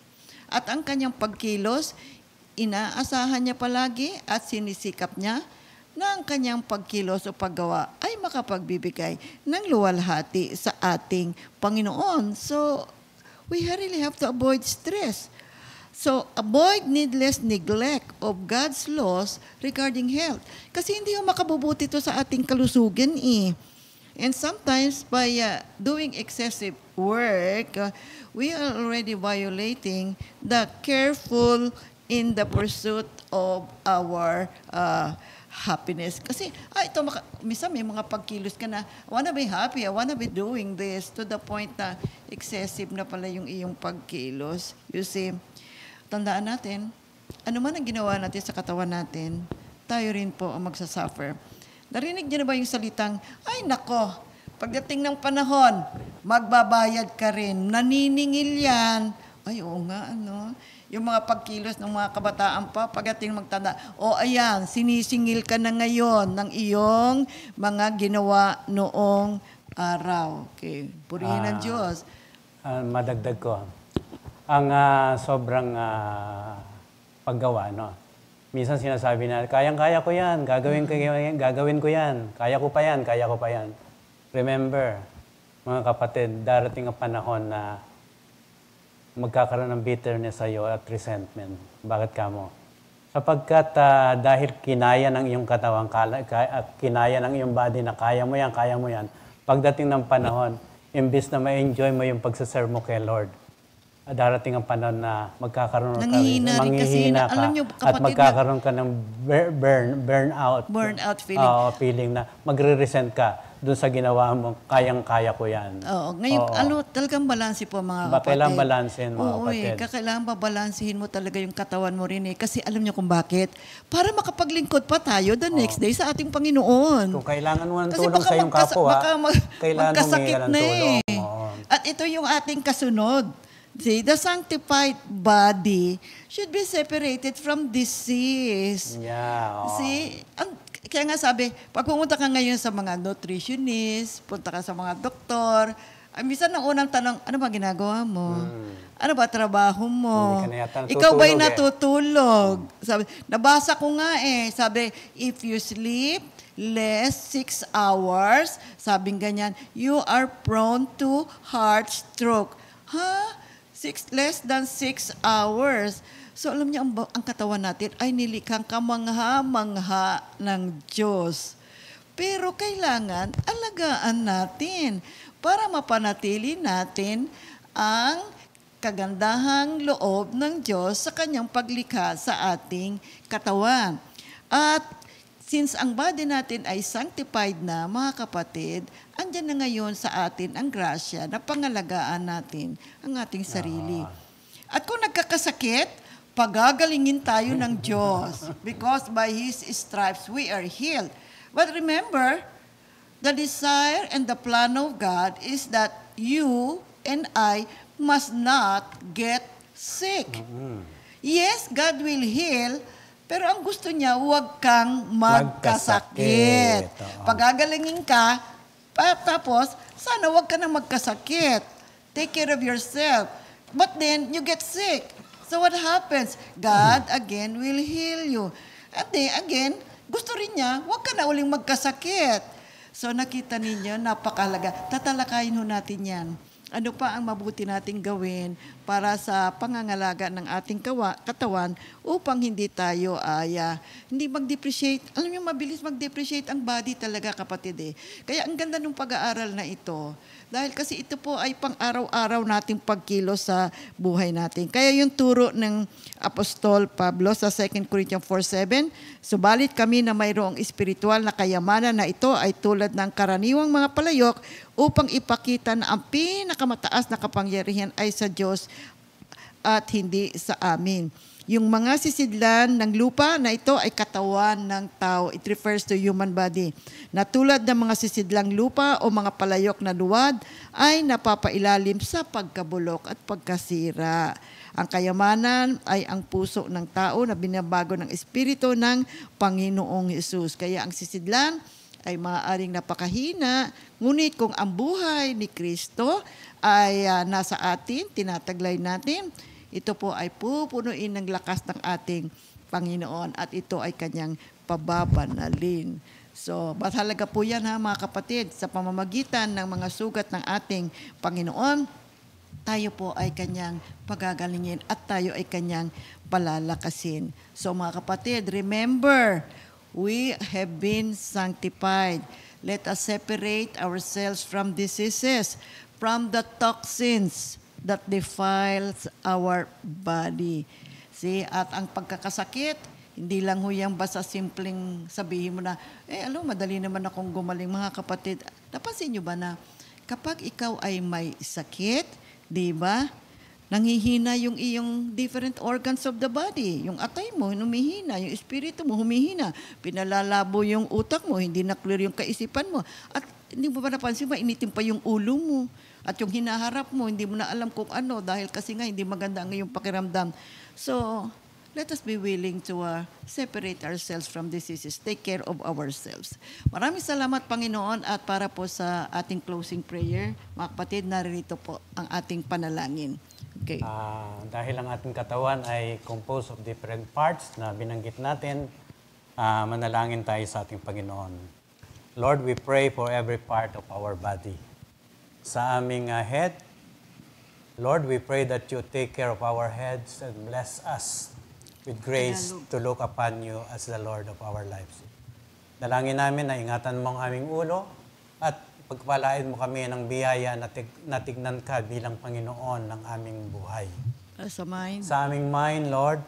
At ang kanyang pagkilos, inaasahan niya palagi at sinisikap niya na ang kanyang pagkilos o paggawa ay makapagbibigay ng luwalhati sa ating Panginoon. So, we really have to avoid stress. So, avoid needless neglect of God's laws regarding health. Kasi hindi yung makabubuti ito sa ating kalusugan eh. And sometimes by doing excessive work, we are already violating the careful in the pursuit of our happiness. Kasi, minsan may mga pagkilos ka na, I wanna be happy, I wanna be doing this, to the point na excessive na pala yung iyong pagkilos. You see, tandaan natin, ano man ang ginawa natin sa katawan natin, tayo rin po ang magsasuffer. Narinig niyo na ba yung salitang, ay nako, pagdating ng panahon, magbabayad ka rin. Naniningil yan. Ay, oo nga, ano. Yung mga pagkilos ng mga kabataan pa, pagdating magtanda, ayan, sinisingil ka na ngayon ng iyong mga ginawa noong araw. Okay, purihin ng Diyos. Madagdag ko. Ang sobrang paggawa, no? Minsan sinasabi na, kayang-kaya ko yan, gagawin ko yan, kaya ko pa yan. Remember, mga kapatid, darating ang panahon na magkakaroon ng bitterness sa iyo at resentment. Bakit kamo? Sapagkat dahil kinaya ng iyong katawan, kinaya ng iyong body na kaya mo yan, pagdating ng panahon, imbis na ma-enjoy mo yung pagsaserve mo kay Lord, darating ang panahon na magkakaroon ka manghihina ka, alam niyo, kapatid, at magkakaroon ka ng burnout feeling. Feeling na magre-resent ka doon sa ginawa mo, kayang-kaya ko yan. Oo. Ngayon, talagang balanse po mga kapatid. Kailangan balansin mga kapatid. Kailangan babalansihin mo talaga yung katawan mo rin eh. Kasi alam niyo kung bakit? Para makapaglingkod pa tayo the next day sa ating Panginoon. Kung kailangan mo ng tulong sa iyong kapwa, kailangan magkasakit mo ng na tulong. At ito yung ating kasunod. See, the sanctified body should be separated from disease. Yeah. See, kaya nga sabi, pag pumunta ka ngayon sa mga nutritionist, punta ka sa mga doktor, minsan ang unang tanong, ano ba ginagawa mo? Ano ba trabaho mo? Ikaw ba'y natutulog? Sabi, nabasa ko nga sabi, if you sleep less 6 hours, sabing ganyan, you are prone to heart stroke. Less than 6 hours. So alam niyo, ang katawan natin ay nilikhang kamangha-mangha ng Diyos. Pero kailangan alagaan natin para mapanatili natin ang kagandahang loob ng Diyos sa kanyang paglikha sa ating katawan. At since ang body natin ay sanctified na, mga kapatid, andyan na ngayon sa atin ang grasya na pangalagaan natin ang ating sarili. At kung nagkakasakit, pagagalingin tayo ng Diyos because by His stripes we are healed. But remember, the desire and the plan of God is that you and I must not get sick. Yes, God will heal, pero ang gusto niya, huwag kang magkasakit. Pagagalingin ka, tapos, sana huwag ka na magkasakit. Take care of yourself. But then, you get sick. So what happens? God again will heal you. At again, gusto rin niya, huwag ka na uling magkasakit. So nakita ninyo, napakalaga. Tatalakayin ho natin yan. Ano pa ang mabuti nating gawin para sa pangangalaga ng ating katawan upang hindi tayo hindi mag-depreciate. Alam niyo, mabilis mag-depreciate ang body talaga, kapatid. Kaya ang ganda ng pag-aaral na ito. Dahil kasi ito po ay pang-araw-araw nating pagkilos sa buhay natin. Kaya yung turo ng Apostol Pablo sa 2 Corinthians 4:7, subalit kami na mayroong espiritual na kayamanan na ito ay tulad ng karaniwang mga palayok upang ipakita na ang pinakamataas na kapangyarihan ay sa Diyos at hindi sa amin. Yung mga sisidlan ng lupa na ito ay katawan ng tao. It refers to human body. Na tulad ng mga sisidlang lupa o mga palayok na luwad ay napapailalim sa pagkabulok at pagkasira. Ang kayamanan ay ang puso ng tao na binabago ng Espiritu ng Panginoong Hesus. Kaya ang sisidlan ay maaaring napakahina, ngunit kung ang buhay ni Kristo ay nasa atin, tinataglay natin, ito po ay pupunuin ng lakas ng ating Panginoon at ito ay kanyang pababanalin. So, mahalaga po yan mga kapatid, sa pamamagitan ng mga sugat ng ating Panginoon, tayo po ay kanyang pagagalingin at tayo ay kanyang palalakasin. So mga kapatid, remember, we have been sanctified. Let us separate ourselves from diseases, from the toxins that defiles our body. See, at ang pagkakasakit, hindi lang ho yan basta simpleng sabihin mo na, madali naman akong gumaling. Mga kapatid, napansin nyo ba na kapag ikaw ay may sakit, di ba, nanghihina yung iyong different organs of the body. Yung atay mo, humihina. Yung espiritu mo, humihina. Pinalalabo yung utak mo, hindi na clear yung kaisipan mo. At hindi mo ba napansin, mainitin pa yung ulo mo. At yung hinaharap mo, hindi mo na alam kung ano dahil kasi nga hindi maganda ang iyong pakiramdam. So, let us be willing to separate ourselves from diseases. Take care of ourselves. Maraming salamat, Panginoon. At para po sa ating closing prayer, mga kapatid, naririto po ang ating panalangin. Okay. Dahil ang ating katawan ay composed of different parts na binanggit natin, manalangin tayo sa ating Panginoon. Lord, we pray for every part of our body. Sa aming head, Lord, we pray that you take care of our heads and bless us with grace to look upon you as the Lord of our lives. Dalangin namin na ingatan mo ang aming ulo at pagpalain mo kami ng biyaya na tignan ka bilang Panginoon ng aming buhay. Sa mind. Sa aming mind, Lord,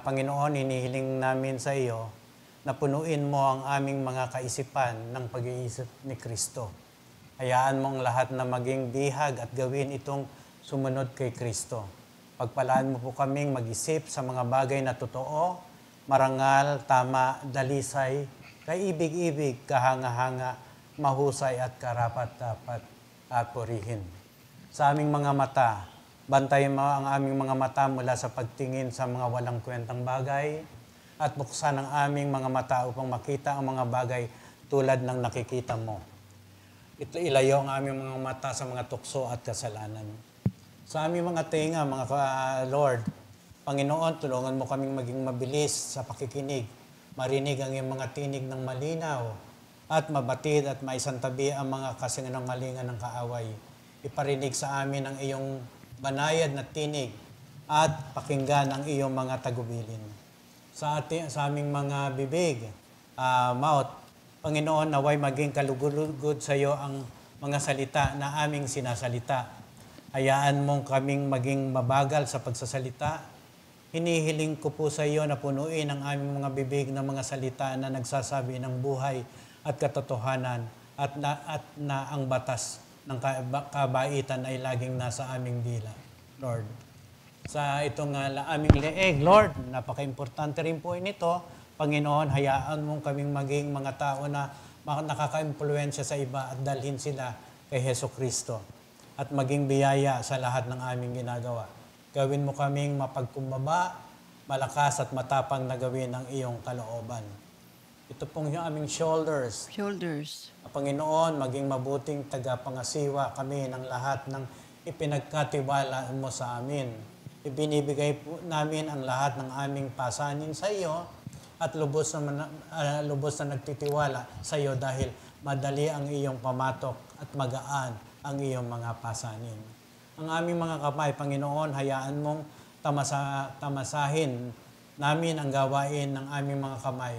Panginoon, hinihiling namin sa iyo na punuin mo ang aming mga kaisipan ng pag-iisip ni Kristo. Hayaan mo ang lahat na maging bihag at gawin itong sumunod kay Kristo. Pagpalaan mo po kaming mag-isip sa mga bagay na totoo, marangal, tama, dalisay, kaibig-ibig, kahanga-hanga, mahusay at karapat-dapat at purihin. Sa aming mga mata, bantayan mo ang aming mga mata mula sa pagtingin sa mga walang kwentang bagay at buksan ang aming mga mata upang makita ang mga bagay tulad ng nakikita mo. Ilayo ang aming mga mata sa mga tukso at kasalanan. Sa aming mga tenga, Lord, Panginoon, tulungan mo kaming maging mabilis sa pakikinig, marinig ang iyong mga tinig ng malinaw, at mabatid at maisantabi ang mga kasinungalingan ng kaaway. Iparinig sa amin ang iyong banayad na tinig at pakinggan ang iyong mga tagubilin. Sa aming mga bibig, mouth, Panginoon, naway maging kalugod sa iyo ang mga salita na aming sinasalita. Hayaan mong kaming maging mabagal sa pagsasalita. Hinihiling ko po sa iyo na punuin ang aming mga bibig ng mga salita na nagsasabi ng buhay at katotohanan at na ang batas ng kabaitan ay laging nasa aming dila, Lord. Sa itong aming leeg, Lord, napaka-importante rin po nito. Panginoon, hayaan mong kaming maging mga tao na nakaka-impluwensya sa iba at dalhin sila kay Heso Kristo at maging biyaya sa lahat ng aming ginagawa. Gawin mo kaming mapagkumbaba, malakas at matapang na gawin ang iyong kalooban. Ito pong yung aming shoulders. Panginoon, maging mabuting tagapangasiwa kami ng lahat ng ipinagkatiwala mo sa amin. Ibinibigay po namin ang lahat ng aming pasanin sa iyo at lubos na nagtitiwala sa iyo dahil madali ang iyong pamatok at magaan ang iyong mga pasanin. Ang aming mga kamay, Panginoon, hayaan mong tamasahin namin ang gawain ng aming mga kamay.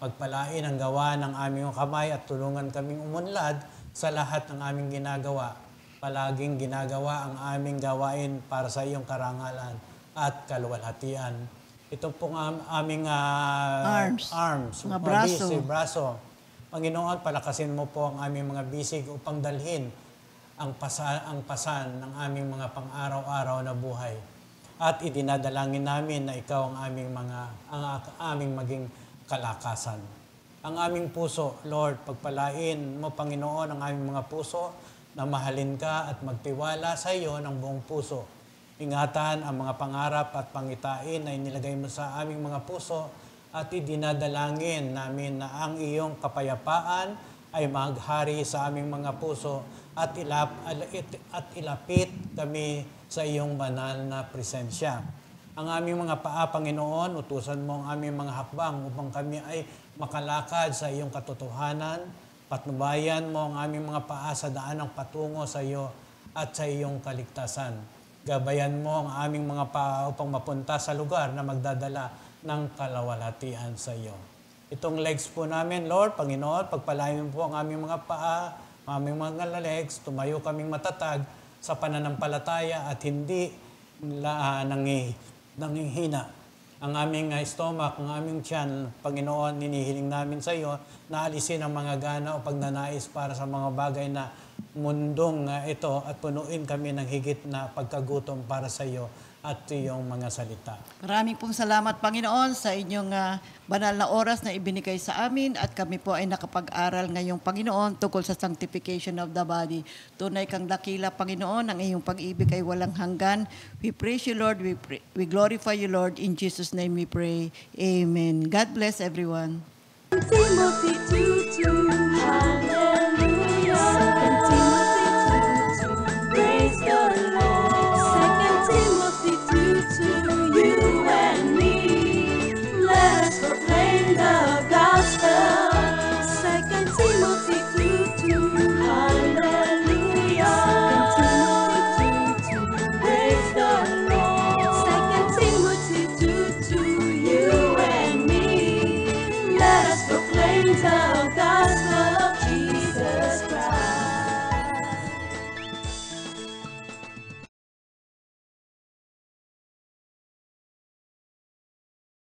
Pagpalain ang gawa ng aming mga kamay at tulungan kaming umunlad sa lahat ng aming ginagawa. Palaging ginagawa ang aming gawain para sa iyong karangalan at kaluwalhatian. Ito pong aming arms, mga braso. Panginoon, palakasin mo po ang aming mga bisig upang dalhin ang pasan ng aming mga pang-araw-araw na buhay. At idinadalangin namin na ikaw ang aming maging kalakasan. Ang aming puso, Lord, pagpalain mo, Panginoon, ang aming mga puso na mahalin ka at magtiwala sa iyo ng buong puso. Ingatan ang mga pangarap at pangitain na inilagay mo sa aming mga puso at idinadalangin namin na ang iyong kapayapaan ay maghari sa aming mga puso at ilapit kami sa iyong banal na presensya. Ang aming mga paa, Panginoon, utusan mo ang aming mga hakbang upang kami ay makalakad sa iyong katotohanan. Patnubayan mo ang aming mga paa sa daan ng patungo sa iyo at sa iyong kaligtasan. Gabayan mo ang aming mga paa upang mapunta sa lugar na magdadala ng kalawalhatian sa iyo. Itong legs po namin, Lord, Panginoon, pagpalain mo po ang aming mga paa, aming mga legs, tumayo kaming matatag sa pananampalataya at hindi nanghihina. Ang aming stomach, ang aming tiyan, Panginoon, ninihiling namin sa iyo na alisin ang mga gana o pagnanais para sa mga bagay na mundong ito at punuin kami ng higit na pagkagutom para sa iyo at iyong mga salita. Maraming pong salamat, Panginoon, sa inyong banal na oras na ibinigay sa amin at kami po ay nakapag-aral ngayong, Panginoon, tungkol sa sanctification of the body. Tunay kang dakila, Panginoon, ang iyong pag-ibig ay walang hanggan. We praise you, Lord. We glorify you, Lord. In Jesus' name we pray. Amen. God bless everyone. Timothy 2:2, hallelujah. 2 Timothy 2:2, praise the Lord. 2 Timothy 2:2.